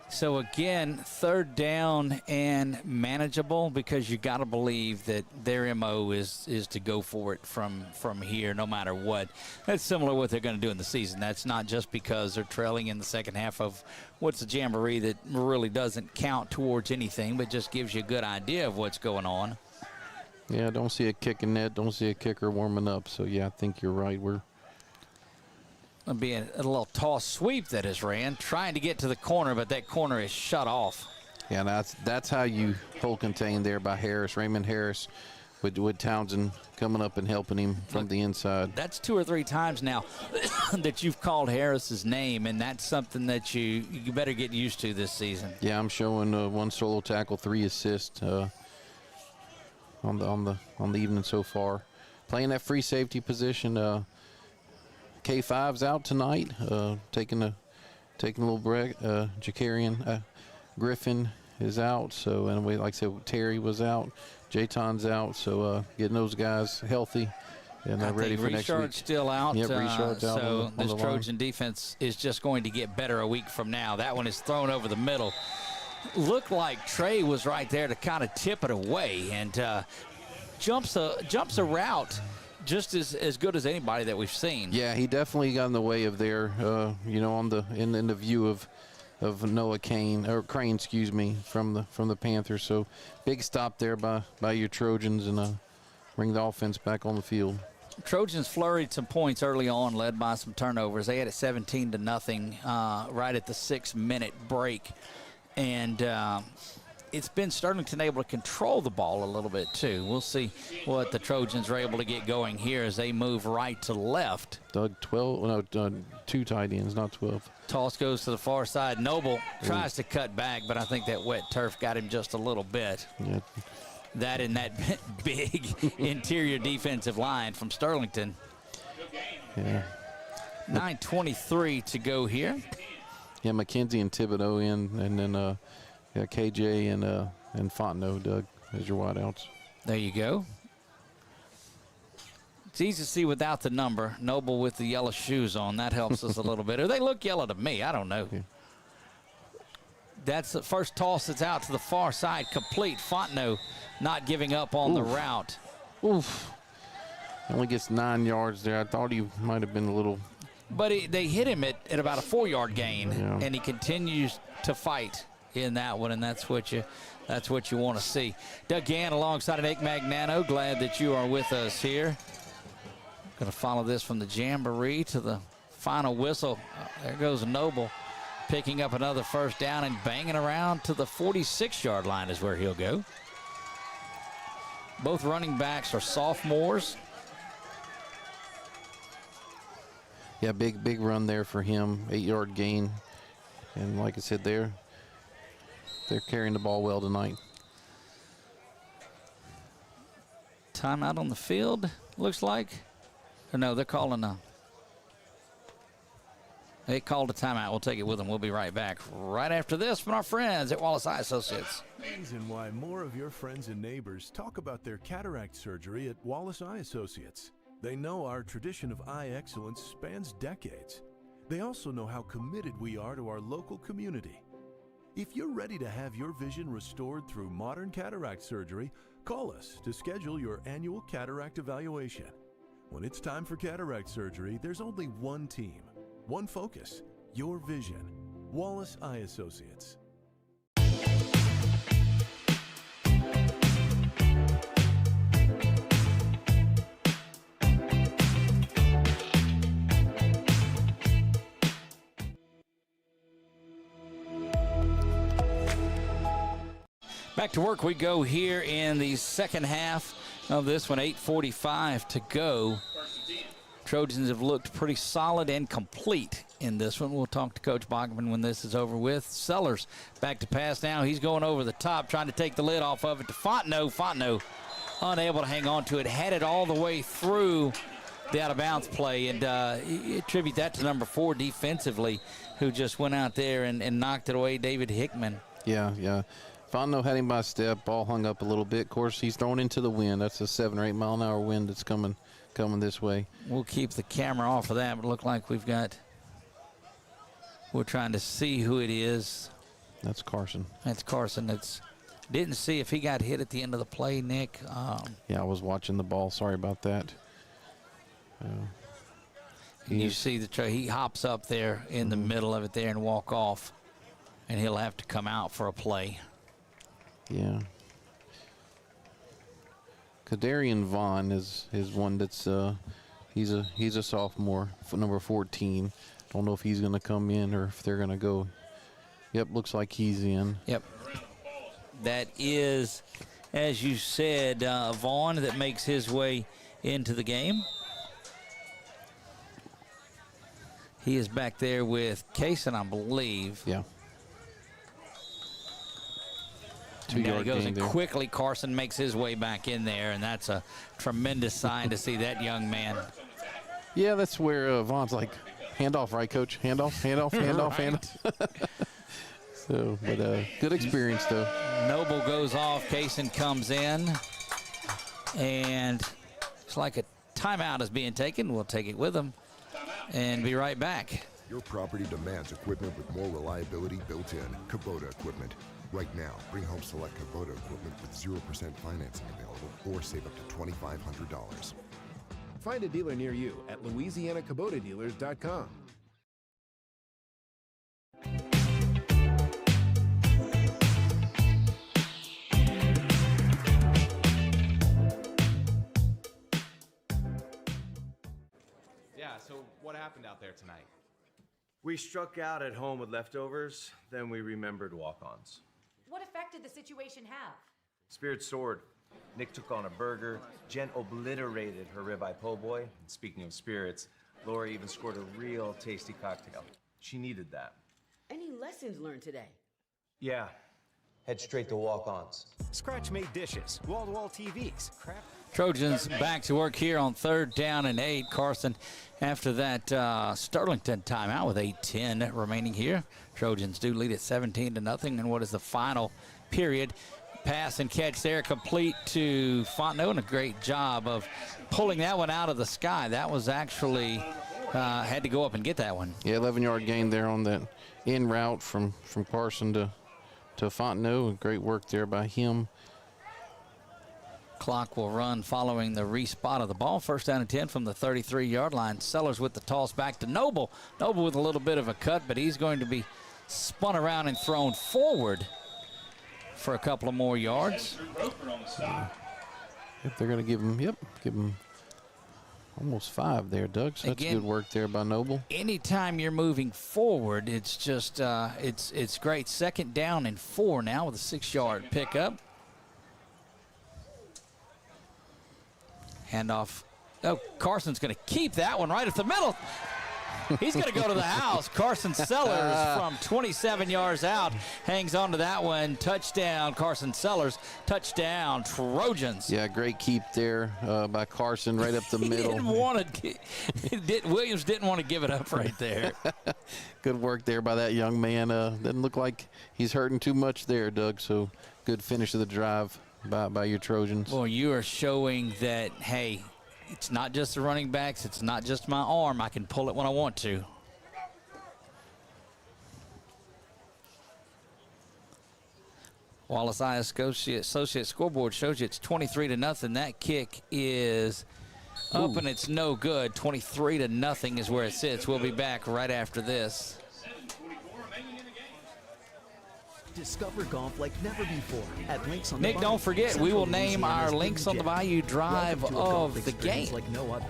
So again, third down and manageable, because you got to believe that their MO is to go for it from here no matter what. That's similar to what they're going to do in the season. That's not just because they're trailing in the second half of what's a jamboree that really doesn't count towards anything, but just gives you a good idea of what's going on. Yeah, don't see a kicking net, don't see a kicker warming up. So, yeah, I think you're right. It'll be a little toss sweep that is ran, trying to get to the corner, but that corner is shut off. Yeah, that's how you hold contained there by Harris, Raymond Harris. with Townsend coming up and helping him from the inside. That's 2 or 3 times now that you've called Harris's name, and that's something that you better get used to this season. Yeah, I'm showing 1 solo tackle, 3 assists on the evening so far. Playing that free safety position. K5's out tonight, taking a little break. Jakarian Griffin is out, so and like I said, Terry was out. Jayton's out, so getting those guys healthy and ready for next week. Richard's still out. Yep, Richard's out. So this Trojan defense is just going to get better a week from now. That one is thrown over the middle. Looked like Trey was right there to kind of tip it away, and jumps a route just as good as anybody that we've seen. Yeah, he definitely got in the way of there. In the view of Noah Crane, excuse me, from the Panthers. So big stop there by your Trojans, and bring the offense back on the field. Trojans flurried some points early on, led by some turnovers. They had it 17-0 right at the 6-minute break, and it's been Sterlington able to control the ball a little bit too. We'll see what the Trojans are able to get going here as they move right to left. Doug, 2 tight ends, not 12. Toss goes to the far side. Noble tries to cut back, but I think that wet turf got him just a little bit. Yeah. That and that big interior defensive line from Sterlington. Yeah. 9:23 to go here. Yeah, McKenzie and Thibodeau in, and then KJ and Fontenot, Doug, as your wideouts. There you go. It's easy to see without the number. Noble with the yellow shoes on. That helps us a little bit. Or they look yellow to me. I don't know. Yeah. That's the first toss that's out to the far side. Complete. Fontenot not giving up on the route. Oof. Only gets 9 yards there. I thought he might have been a little. But they hit him at about a 4-yard gain, yeah. And he continues to fight in that one, and that's what you want to see. Doug Gann alongside of Nick Magnano. Glad that you are with us here. Going to follow this from the jamboree to the final whistle. There goes Noble, picking up another first down and banging around to the 46-yard line is where he'll go. Both running backs are sophomores. Yeah, big run there for him. 8-yard gain, and like I said, they're carrying the ball well tonight. Timeout on the field, looks like. Or no, they're calling they called a timeout. We'll take it with them. We'll be right back right after this from our friends at Wallace Eye Associates. Reason why more of your friends and neighbors talk about their cataract surgery at Wallace Eye Associates. They know our tradition of eye excellence spans decades. They also know how committed we are to our local community. If you're ready to have your vision restored through modern cataract surgery, call us to schedule your annual cataract evaluation. When it's time for cataract surgery, there's only one team, one focus, your vision. Wallace Eye Associates. Back to work we go here in the second half of this one. 8:45 to go. Trojans have looked pretty solid and complete in this one. We'll talk to Coach Bachman when this is over with. Sellers back to pass now. He's going over the top, trying to take the lid off of it to Fontenot. Fontenot unable to hang on to it. Had it all the way through the out-of-bounds play, and attribute that to number 4 defensively, who just went out there and knocked it away, David Hickman. Yeah. Fontenot had him by step, ball hung up a little bit. Of course, he's thrown into the wind. That's a 7 or 8 mile an hour wind that's coming this way. We'll keep the camera off of that, but it look like we're trying to see who it is. That's Carson. That's Carson. Didn't see if he got hit at the end of the play, Nick. Yeah, I was watching the ball. Sorry about that. You see he hops up there in the middle of it there and walk off, and he'll have to come out for a play. Yeah. Kadarian Vaughn is one that's he's a sophomore for number 14. Don't know if he's going to come in or if they're going to go. Yep, looks like he's in. Yep. That is as you said, Vaughn, that makes his way into the game. He is back there with Kaysen, I believe. Yeah. He goes in quickly. Carson makes his way back in there, and that's a tremendous sign to see that young man. Yeah, that's where Vaughn's like, handoff, right, Coach? Handoff, handoff, handoff, Right. handoff. So, but good experience, though. Noble goes off. Kaysen comes in, and it's like a timeout is being taken. We'll take it with him and be right back. Your property demands equipment with more reliability built in. Kubota equipment. Right now, bring home select Kubota equipment with 0% financing available or save up to $2,500. Find a dealer near you at LouisianaKubotaDealers.com. Yeah, so what happened out there tonight? We struck out at home with leftovers, then we remembered walk-ons. What effect did the situation have? Spirit soared. Nick took on a burger. Jen obliterated her ribeye po' boy. And speaking of spirits, Laura even scored a real tasty cocktail. She needed that. Any lessons learned today? Yeah. Head straight to walk-ons. Scratch-made dishes, wall-to-wall TVs, crap. Trojans back to work here on 3rd down and 8. Carson, after that Sterlington timeout with 8:10 remaining here. Trojans do lead at 17-0 in what is the final period. Pass and catch there, complete to Fontenot, and a great job of pulling that one out of the sky. That was actually, had to go up and get that one. Yeah, 11-yard gain there on that in route from Carson to Fontenot. Great work there by him. Clock will run following the respot of the ball. 1st down and 10 from the 33-yard line. Sellers with the toss back to Noble. Noble with a little bit of a cut, but he's going to be spun around and thrown forward for a couple of more yards. If they're going to give him almost 5 there, Doug. So that's good work there by Noble. Anytime you're moving forward, it's just it's great. 2nd down and 4 now with a 6-yard pickup. Handoff. Oh, Carson's going to keep that one right at the middle. He's going to go to the house. Carson Sellers from 27 yards out hangs on to that one. Touchdown, Carson Sellers. Touchdown, Trojans. Yeah, great keep there by Carson right up the middle. Williams didn't want to give it up right there. Good work there by that young man. Doesn't look like he's hurting too much there, Doug. So good finish of the drive by your Trojans. Well, you are showing that, hey, it's not just the running backs. It's not just my arm. I can pull it when I want to. Wallace Eye Associate scoreboard shows you it's 23-0. That kick is up and it's no good. 23-0 is where it sits. We'll be back right after this. Discover golf like never before at Links on Nick, the Bayou. don't forget, we will name our Links on the Bayou drive of the game. Like no other.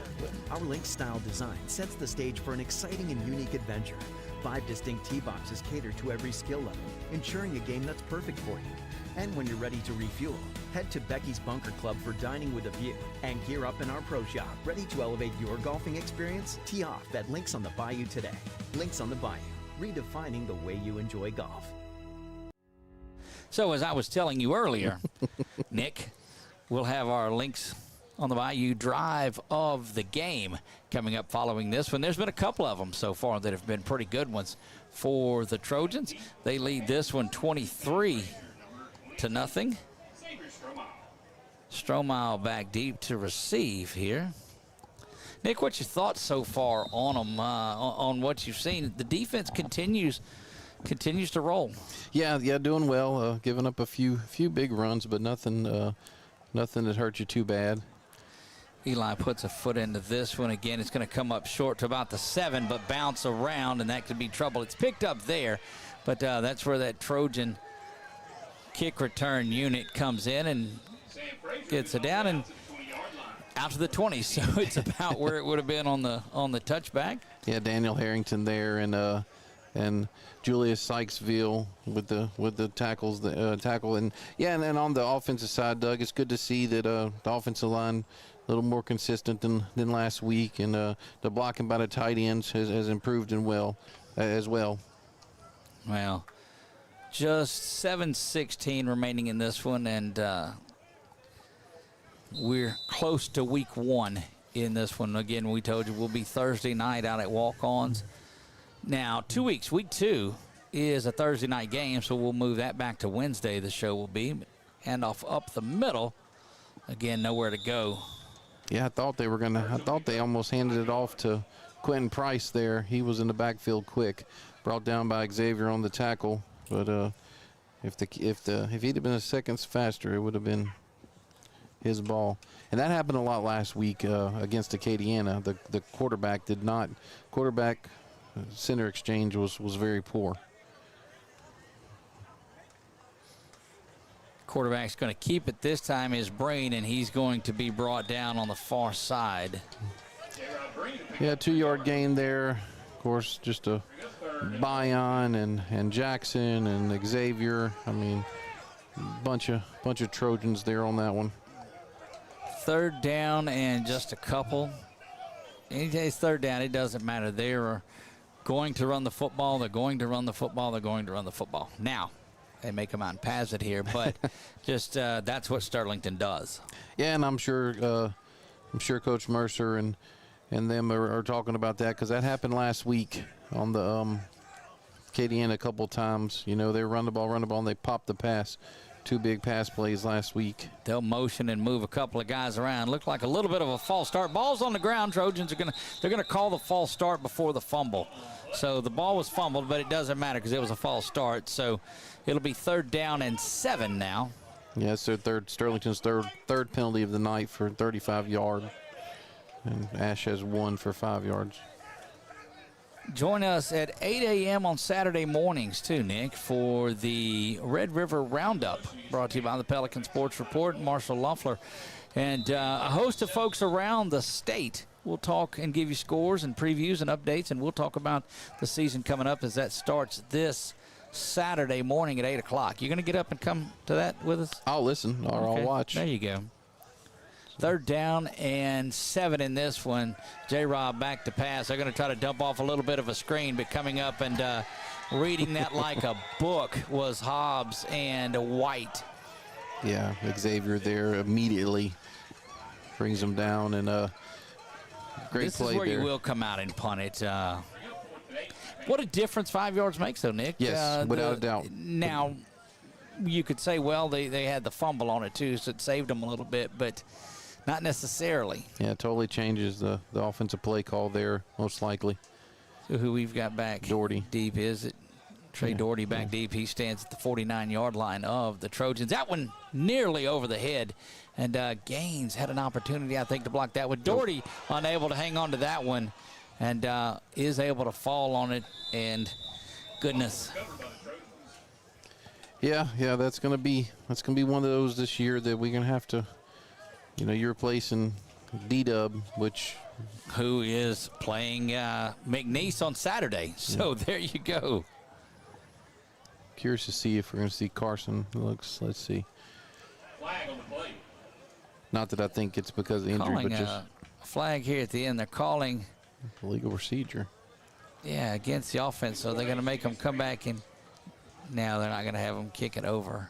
Our Links style design sets the stage for an exciting and unique adventure. 5 distinct tee boxes cater to every skill level, ensuring a game that's perfect for you. And when you're ready to refuel, head to Becky's Bunker Club for dining with a view and gear up in our pro shop, ready to elevate your golfing experience. Tee off at Links on the Bayou today. Links on the Bayou, redefining the way you enjoy golf. So as I was telling you earlier, Nick, we'll have our Links on the Bayou drive of the game coming up following this one. There's been a couple of them so far that have been pretty good ones for the Trojans. They lead this one 23-0. Strohmeyer back deep to receive here. Nick, what's your thoughts so far on them, on what you've seen? The defense continues to roll. Yeah, doing well. Giving up a few big runs, but nothing that hurt you too bad. Eli puts a foot into this one again. It's going to come up short to about the 7, but bounce around, and that could be trouble. It's picked up there, but that's where that Trojan kick return unit comes in and gets it down and out to the 20. So it's about where it would have been on the touchback. Yeah, Daniel Harrington there, and and Julius Sykesville with the tackles, tackle, and on the offensive side, Doug, it's good to see that the offensive line a little more consistent than last week, and the blocking by the tight ends has improved as well. Well, just 7:16 remaining in this one, and we're close to week 1 in this one. Again, we told you we'll be Thursday night out at Walk-Ons. Now, 2 weeks, week 2 is a Thursday night game, so we'll move that back to Wednesday. The show will be. Hand off up the middle. Again, nowhere to go. Yeah, I thought they almost handed it off to Quentin Price there. He was in the backfield quick, brought down by Xavier on the tackle. But if he'd have been a second faster, it would have been his ball. And that happened a lot last week against Acadiana. The quarterback did not. Quarterback center exchange was very poor. Quarterback's going to keep it this time, his brain, and he's going to be brought down on the far side. Yeah, 2-yard gain there. Of course, just a Bion and Jackson and Xavier. I mean, bunch of Trojans there on that one. 3rd down and just a couple. Anytime it's 3rd down, it doesn't matter. They're going to run the football. They're going to run the football. They're going to run the football. Now, they may come out and pass it here, but just that's what Sterlington does. Yeah, and I'm sure Coach Mercer and them are talking about that, because that happened last week on the Acadiana a couple times. You know, they run the ball, and they pop the pass. 2 big pass plays last week. They'll motion and move a couple of guys around. Looked like a little bit of a false start. Ball's on the ground. Trojans they're gonna call the false start before the fumble. So the ball was fumbled, but it doesn't matter because it was a false start. So it'll be 3rd down and 7 now. Yeah, it's their Sterlington's third penalty of the night for 35 yards. And Ash has 1 for 5 yards. Join us at 8 a.m. on Saturday mornings, too, Nick, for the Red River Roundup, brought to you by the Pelican Sports Report, Marshall Loeffler, and a host of folks around the state. We'll talk and give you scores and previews and updates, and we'll talk about the season coming up as that starts this Saturday morning at 8 o'clock. You going to get up and come to that with us? I'll listen, or okay. I'll watch. There you go. 3rd down and 7 in this one. J-Rob back to pass. They're going to try to dump off a little bit of a screen, but coming up and reading that like a book was Hobbs and White. Yeah, Xavier there immediately brings him down, and great this play there. This is where you will come out and punt it. What a difference 5 yards makes, though, Nick. Yes, without a doubt. Now, you could say, well, they had the fumble on it, too, so it saved them a little bit, but not necessarily. Yeah, it totally changes the offensive play call there, most likely. So who we've got back? Doherty. Deep, is it? Trey Doherty back deep. He stands at the 49-yard line of the Trojans. That one nearly over the head. And Gaines had an opportunity, I think, to block that one. Doherty unable to hang on to that one and is able to fall on it. And goodness. Yeah, that's gonna be one of those this year that we're gonna have to, you're replacing D-Dub, who is playing McNeese on Saturday. So there you go. Curious to see if we're gonna see Carson. Let's see. Flag on the play. Not that I think it's because of injury, calling but just a flag here at the end. They're calling legal procedure. Yeah, against the offense. So they're gonna make them come back and. Now they're not going to have them kick it over.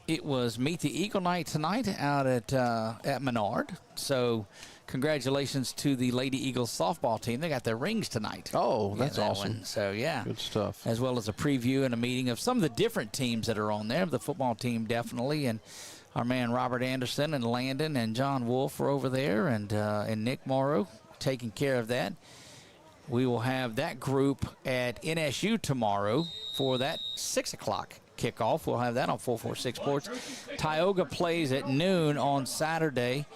It was Meet the Eagle night tonight out at Menard. So congratulations to the Lady Eagles softball team. They got their rings tonight. Oh, that's awesome. One. So, yeah. Good stuff. As well as a preview and a meeting of some of the different teams that are on there. The football team definitely. And our man Robert Anderson and Landon and John Wolf are over there. And Nick Morrow taking care of that. We will have that group at NSU tomorrow for that 6 o'clock kickoff. We'll have that on 446 Sports. Tioga plays at noon on Saturday,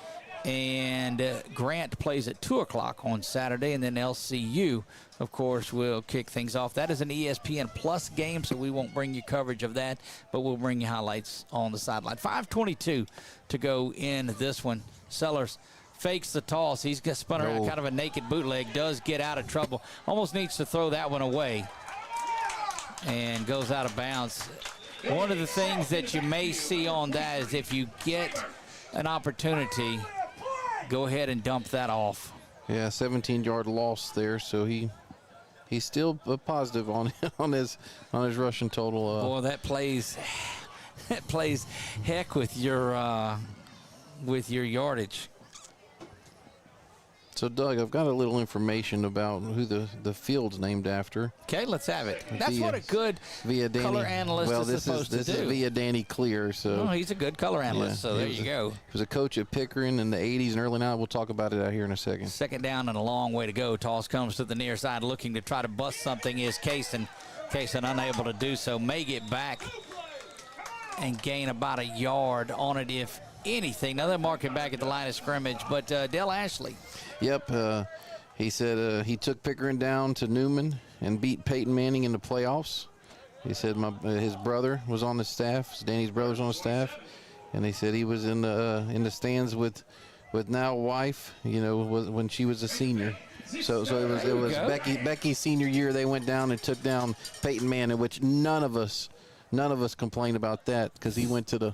and Grant plays at 2 o'clock on Saturday, and then LCU, of course, will kick things off. That is an ESPN Plus game, so we won't bring you coverage of that, but we'll bring you highlights on the sideline. 5:22 to go in this one. Sellers fakes the toss. He's got spun around kind of a naked bootleg, does get out of trouble. Almost needs to throw that one away and goes out of bounds. One of the things that you may see on that is if you get an opportunity, go ahead and dump that off. Yeah, 17-yard loss there, so he's still positive on his rushing total. Boy, that plays heck with your yardage. So, Doug, I've got a little information about who the field's named after. Okay, let's have it. That's what a good color analyst is supposed to do. This is via Danny Clear. So, he's a good color analyst, so there you go. He was a coach at Pickering in the 80s and early 90s. We'll talk about it out here in a second. Second down and a long way to go. Toss comes to the near side, looking to try to bust something is Kaysen. Kaysen unable to do so. May get back and gain about a yard on it, if anything. Now they're marking back at the line of scrimmage, but Dale Ashley. Yep, he said he took Pickering down to Newman and beat Peyton Manning in the playoffs. He said his brother was on the staff, Danny's brother's on the staff, and he said he was in the stands with now wife, when she was a senior. So it was Becky's senior year. They went down and took down Peyton Manning, which none of us complained about that because he went to the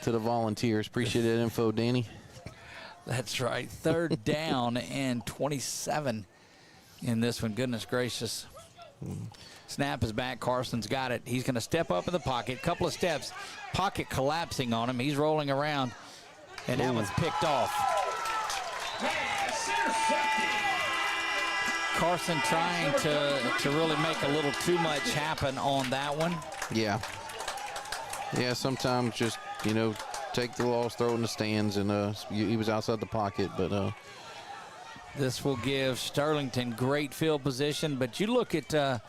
Volunteers. Appreciate that info, Danny. That's right. Third down and 27 in this one. Goodness gracious. Snap is back. Carson's got it. He's going to step up in the pocket. Couple of steps. Pocket collapsing on him. He's rolling around. And that one's picked off. Carson trying to really make a little too much happen on that one. Yeah. Yeah, sometimes just, take the loss, throw it in the stands, and he was outside the pocket. But this will give Sterlington great field position. But you look at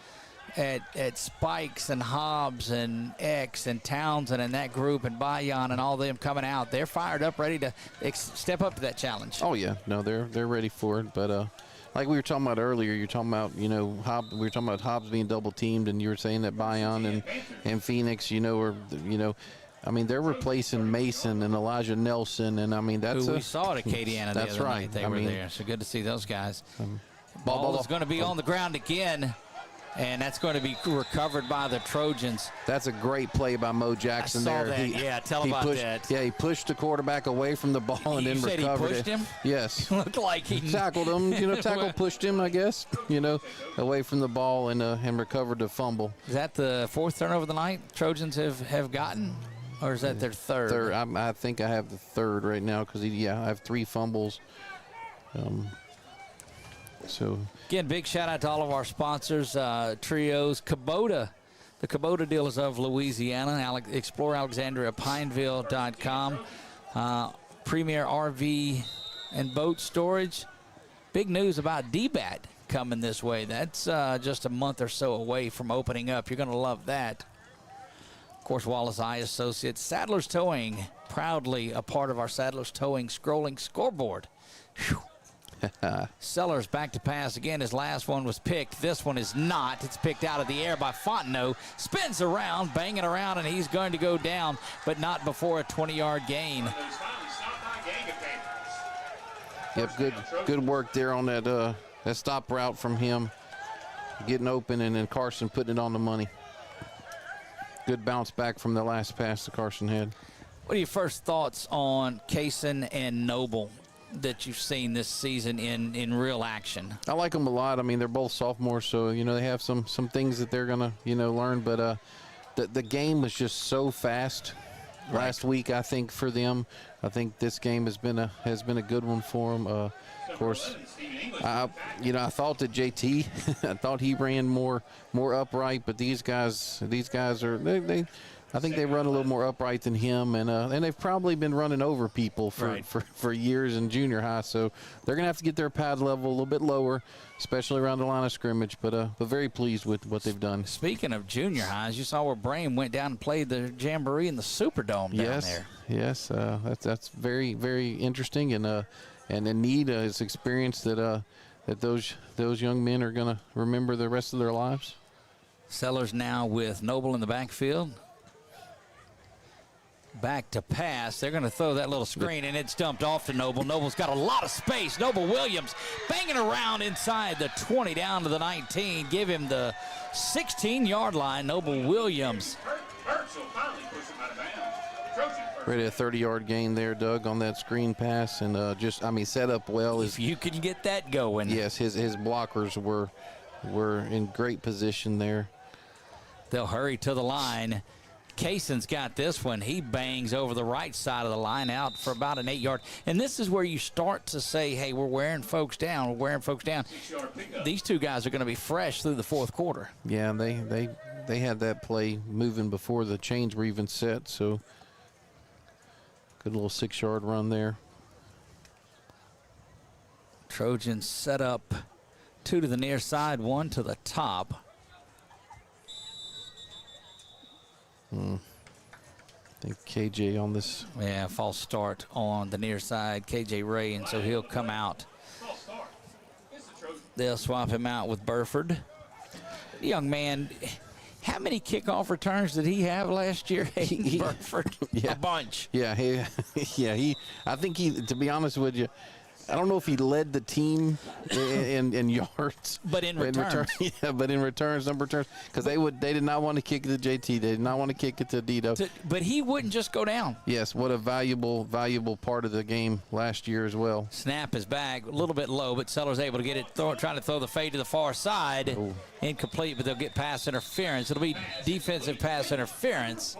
Spikes and Hobbs and X and Townsend and that group and Bayan and all them coming out. They're fired up, ready to step up to that challenge. Oh yeah, no, they're ready for it. But like we were talking about earlier, you're talking about we were talking about Hobbs being double teamed, and you were saying that Bayan and Phoenix, I mean, they're replacing Mason and Elijah Nelson, and I mean that's who we saw at Acadiana the other night. They were there, so good to see those guys. Ball is going to be on the ground again, and that's going to be recovered by the Trojans. That's a great play by Mo Jackson there. That. Tell about that. Yeah, he pushed the quarterback away from the ball and then recovered it. He pushed him? Yes. Looked like he tackled him. Pushed him, I guess. Away from the ball and recovered the fumble. Is that the fourth turnover of the night Trojans have gotten? Or is that their third? I think I have the third right now because, I have 3 fumbles. Again, big shout out to all of our sponsors, Trios, Kubota. The Kubota dealers of Louisiana. Explore AlexandriaPineville.com. Premier RV and Boat Storage. Big news about DBAT coming this way. That's just a month or so away from opening up. You're going to love that. Of course, Wallace Eye Associates. Sadler's Towing, proudly a part of our Sadler's Towing scrolling scoreboard. Sellers back to pass again. His last one was picked. This one is not. It's picked out of the air by Fontenot. Spins around, banging around, and he's going to go down, but not before a 20-yard gain. Yep, good work there on that stop route from him. Getting open, and then Carson putting it on the money. Good bounce back from the last pass that Carson had. What are your first thoughts on Kaysen and Noble that you've seen this season in real action? I like them a lot. I mean, they're both sophomores, so they have some things that they're gonna learn. But the game was just so fast last week. I think for them, I think this game has been a good one for them. Of course, I thought that JT, I thought he ran more upright, but these guys are I think they run a little more upright than him, and they've probably been running over people for years in junior high. So they're gonna have to get their pad level a little bit lower, especially around the line of scrimmage. But very pleased with what they've done. Speaking of junior highs, you saw where Brame went down and played the Jamboree in the Superdome down there. Yes, that's very, very interesting, and neat is experience that those young men are gonna remember the rest of their lives. Sellers now with Noble in the backfield. back to pass. They're going to throw that little screen, and it's dumped off to Noble. Noble's got a lot of space. Noble Williams banging around inside the 20 down to the 19. Give him the 16-yard line. Noble Williams. Ready a 30-yard gain there, Doug, on that screen pass, and set up well. If you can get that going. Yes, his blockers were in great position there. They'll hurry to the line. Kayson's got this one. He bangs over the right side of the line out for about an 8-yard. And this is where you start to say, hey, we're wearing folks down. We're wearing folks down. These two guys are going to be fresh through the fourth quarter. Yeah, they had that play moving before the chains were even set, so good little 6-yard run there. Trojans set up 2 to the near side, 1 to the top. I think KJ on this. Yeah, false start on the near side, KJ Ray, and so he'll come out. They'll swap him out with Burford. Young man, how many kickoff returns did he have last year, Burford? Yeah. A bunch. Yeah, I think to be honest with you, I don't know if he led the team in yards. But in returns. But in returns, number of returns. Because they did not want to kick it to JT. They did not want to kick it to Dito. But he wouldn't just go down. Yes, what a valuable part of the game last year as well. Snap is back, a little bit low, but Sellers able to get it, trying to throw the fade to the far side. Ooh. Incomplete, but they'll get pass interference. It'll be defensive pass interference.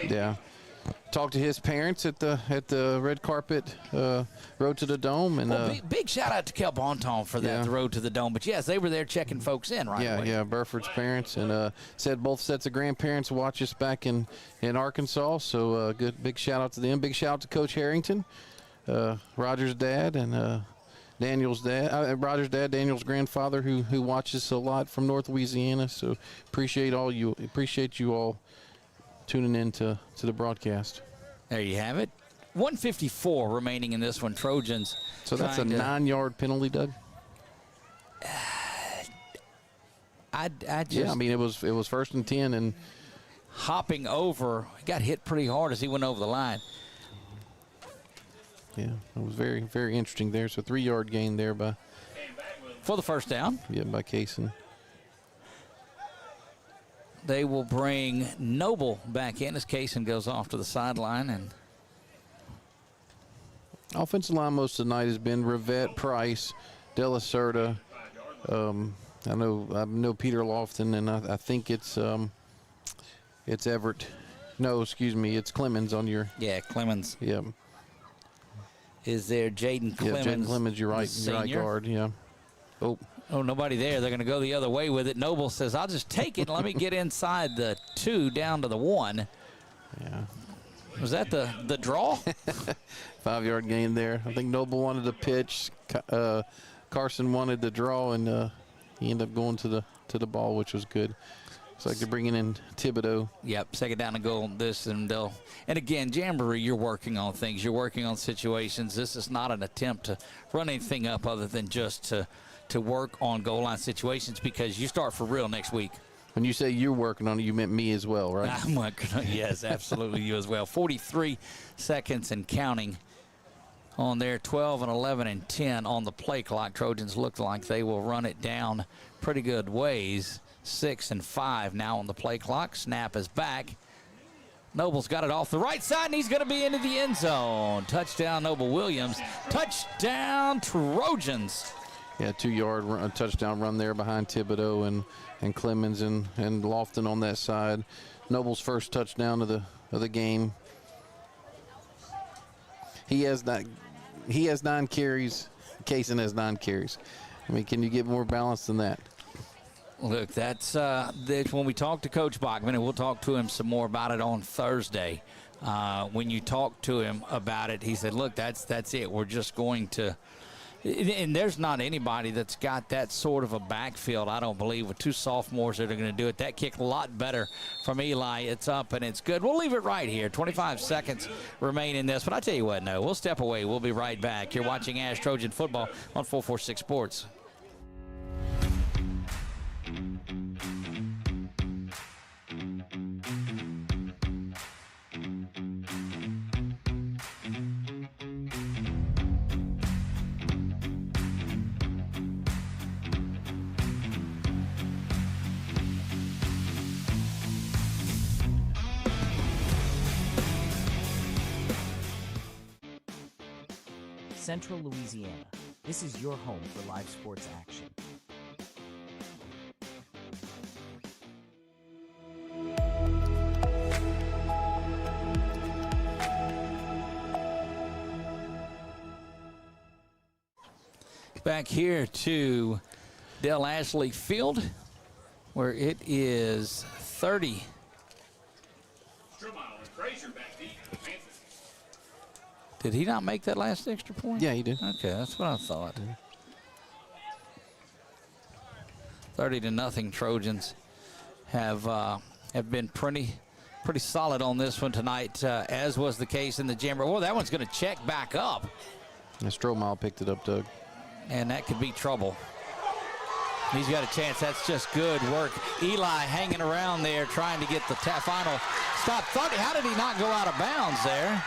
Yeah. Talked to his parents at the red carpet road to the Dome, and big shout out to Kel Bonton for that, the road to the Dome. But yes, they were there checking folks in right away. Yeah, Burford's parents, and said both sets of grandparents watch us back in Arkansas. So big shout out to them. Big shout out to Coach Harrington, Roger's dad, and Daniel's dad. Roger's dad, Daniel's grandfather, who watches a lot from North Louisiana. So appreciate you all tuning in to the broadcast. There you have it. 1:54 remaining in this one. Trojans. So that's a 9-yard penalty, Doug. I just. Yeah, I mean it was 1st and 10, and hopping over, he got hit pretty hard as he went over the line. Yeah, it was very, very interesting there. So 3-yard gain there for the first down. Yeah, by Kayson. They will bring Noble back in as Kayson goes off to the sideline. And offensive line most of the night has been Rivette, Price, De La Cerda. I know Peter Lofton, and I think it's Everett. No, excuse me, it's Clemens on your. Yeah, Clemens. Yeah. Is there Jaden Clemens? Yeah, Jaden Clemens, your right guard. Yeah. Oh, nobody there. They're going to go the other way with it. Noble says, I'll just take it and let me get inside the 2 down to the 1. Yeah. Was that the draw? 5-yard gain there. I think Noble wanted to pitch. Carson wanted the draw, and he ended up going to the ball, which was good. It's like they're bringing in Thibodeau. Yep, 2nd down and goal on this, and again, Jamboree, you're working on things. You're working on situations. This is not an attempt to run anything up other than just to work on goal line situations, because you start for real next week. When you say you're working on it, you meant me as well, right? I'm working on it. Yes, absolutely, you as well. 43 seconds and counting on there. 12 and 11 and 10 on the play clock. Trojans look like they will run it down pretty good ways. 6 and 5 now on the play clock. Snap is back. Noble's got it off the right side, and he's going to be into the end zone. Touchdown, Noble Williams. Touchdown, Trojans. Yeah, 2-yard touchdown run there behind Thibodeau and Clemens and Lofton on that side. Noble's first touchdown of the game. He has 9 carries. Kayson has 9 carries. I mean, can you get more balance than that? Look, that's when we talk to Coach Bachman, and we'll talk to him some more about it on Thursday. When you talk to him about it, he said, look, that's it. We're just going to – and there's not anybody that's got that sort of a backfield, I don't believe, with 2 sophomores that are going to do it. That kick a lot better from Eli. It's up, and it's good. We'll leave it right here. 25 seconds remain in this. But I tell you what, no, we'll step away. We'll be right back. You're watching ASH Trojan Football on 446 Sports. Central Louisiana. This is your home for live sports action. Back here to Del Ashley Field, where it is 30. Did he not make that last extra point? Yeah, he did. Okay, that's what I thought. 30-0 Trojans have been pretty solid on this one tonight, as was the case in the Jamboree. Well, that one's going to check back up. And Strohmile picked it up, Doug. And that could be trouble. He's got a chance. That's just good work. Eli hanging around there trying to get the final stop. How did he not go out of bounds there?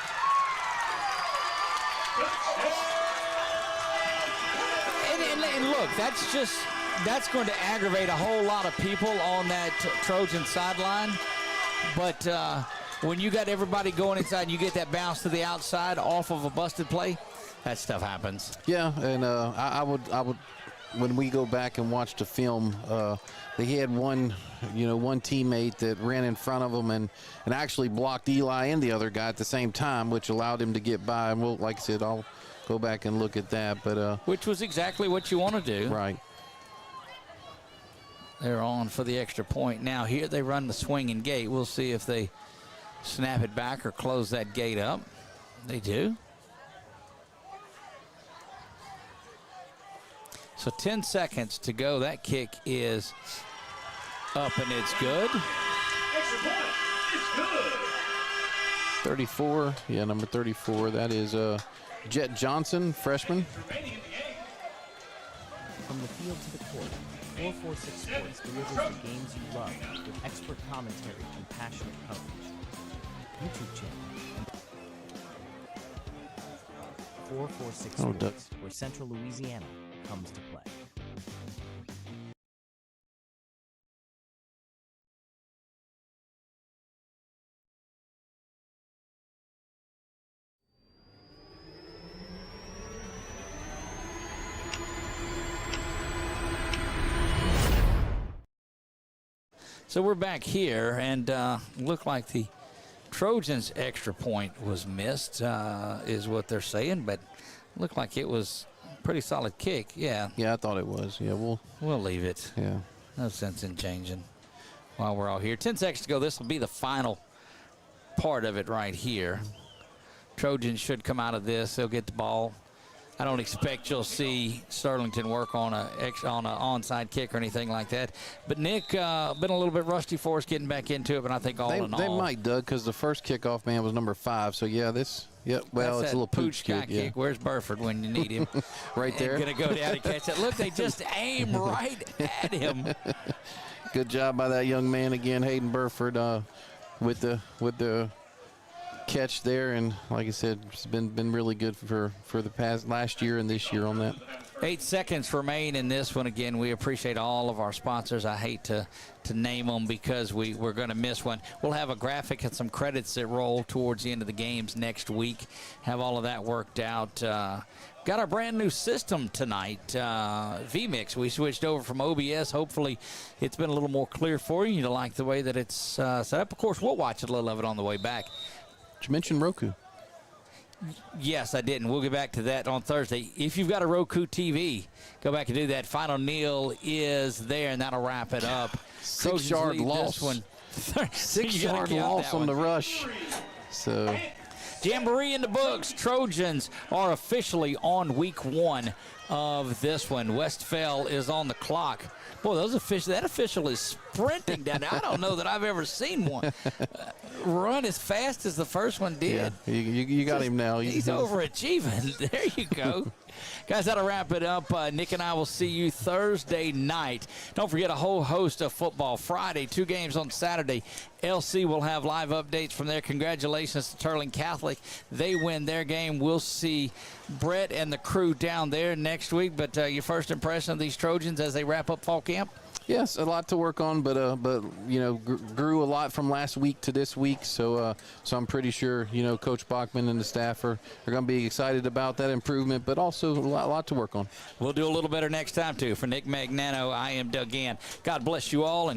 And look, that's going to aggravate a whole lot of people on that Trojan sideline. But when you got everybody going inside and you get that bounce to the outside off of a busted play, that stuff happens. Yeah, and I would, when we go back and watch the film, he had one teammate that ran in front of him and actually blocked Eli and the other guy at the same time, which allowed him to get by. And we'll, like I said, I'll go back and look at that. But which was exactly what you want to do. Right. They're on for the extra point. Now here they run the swinging gate. We'll see if they snap it back or close that gate up. They do. So 10 seconds to go. That kick is up and it's good. Extra point. It's good. 34. Yeah, number 34. That is Jet Johnson, freshman. From the field to the court, 446 Sports delivers the games you love with expert commentary and passionate coverage. YouTube channel. 446 Sports, where Central Louisiana comes to play. So we're back here, and look like the Trojans' extra point was missed, is what they're saying, but looked like it was a pretty solid kick. Yeah. Yeah, I thought it was. Yeah, we'll leave it. Yeah. No sense in changing while we're all here. 10 seconds to go. This will be the final part of it right here. Trojans should come out of this. They'll get the ball. I don't expect you'll see Sterlington work on an onside kick or anything like that. But Nick, been a little bit rusty for us getting back into it, but I think they might, Doug, because the first kickoff man was number 5. So yeah, it's a little pooch kick. Yeah. Where's Burford when you need him? Right there. Going to go down and catch it. Look, they just aim right at him. Good job by that young man again, Hayden Burford, with the catch there, and like I said, it's been really good for the last year and this year on that. 8 seconds remain in this one. Again, we appreciate all of our sponsors. I hate to name them because we're going to miss one. We'll have a graphic and some credits that roll towards the end of the games next week. Have all of that worked out. Got our brand new system tonight, vMix. We switched over from OBS. Hopefully it's been a little more clear for you. You like the way that it's set up. Of course, we'll watch a little of it on the way back. Did you mention Roku? Yes, I didn't. We'll get back to that on Thursday. If you've got a Roku TV, go back and do that. Final kneel is there, and that'll wrap it up. 6-yard loss. 6-yard loss on the rush. So Jamboree in the books. Trojans are officially on week 1 of this one. Westphal is on the clock. Boy, that official is sprinting down there. I don't know that I've ever seen one run as fast as the first one did. Yeah, you got him now. He's overachieving. There you go. Guys, that'll wrap it up. Nick and I will see you Thursday night. Don't forget a whole host of football. Friday, 2 games on Saturday. LC will have live updates from there. Congratulations to Turling Catholic. They win their game. We'll see Brett and the crew down there next week. But your first impression of these Trojans as they wrap up fall camp? Yes, a lot to work on, but you know, grew a lot from last week to this week. So I'm pretty sure, you know, Coach Bachman and the staff are going to be excited about that improvement, but also a lot to work on. We'll do a little better next time too. For Nick Magnano, I am Doug Gann. God bless you all. And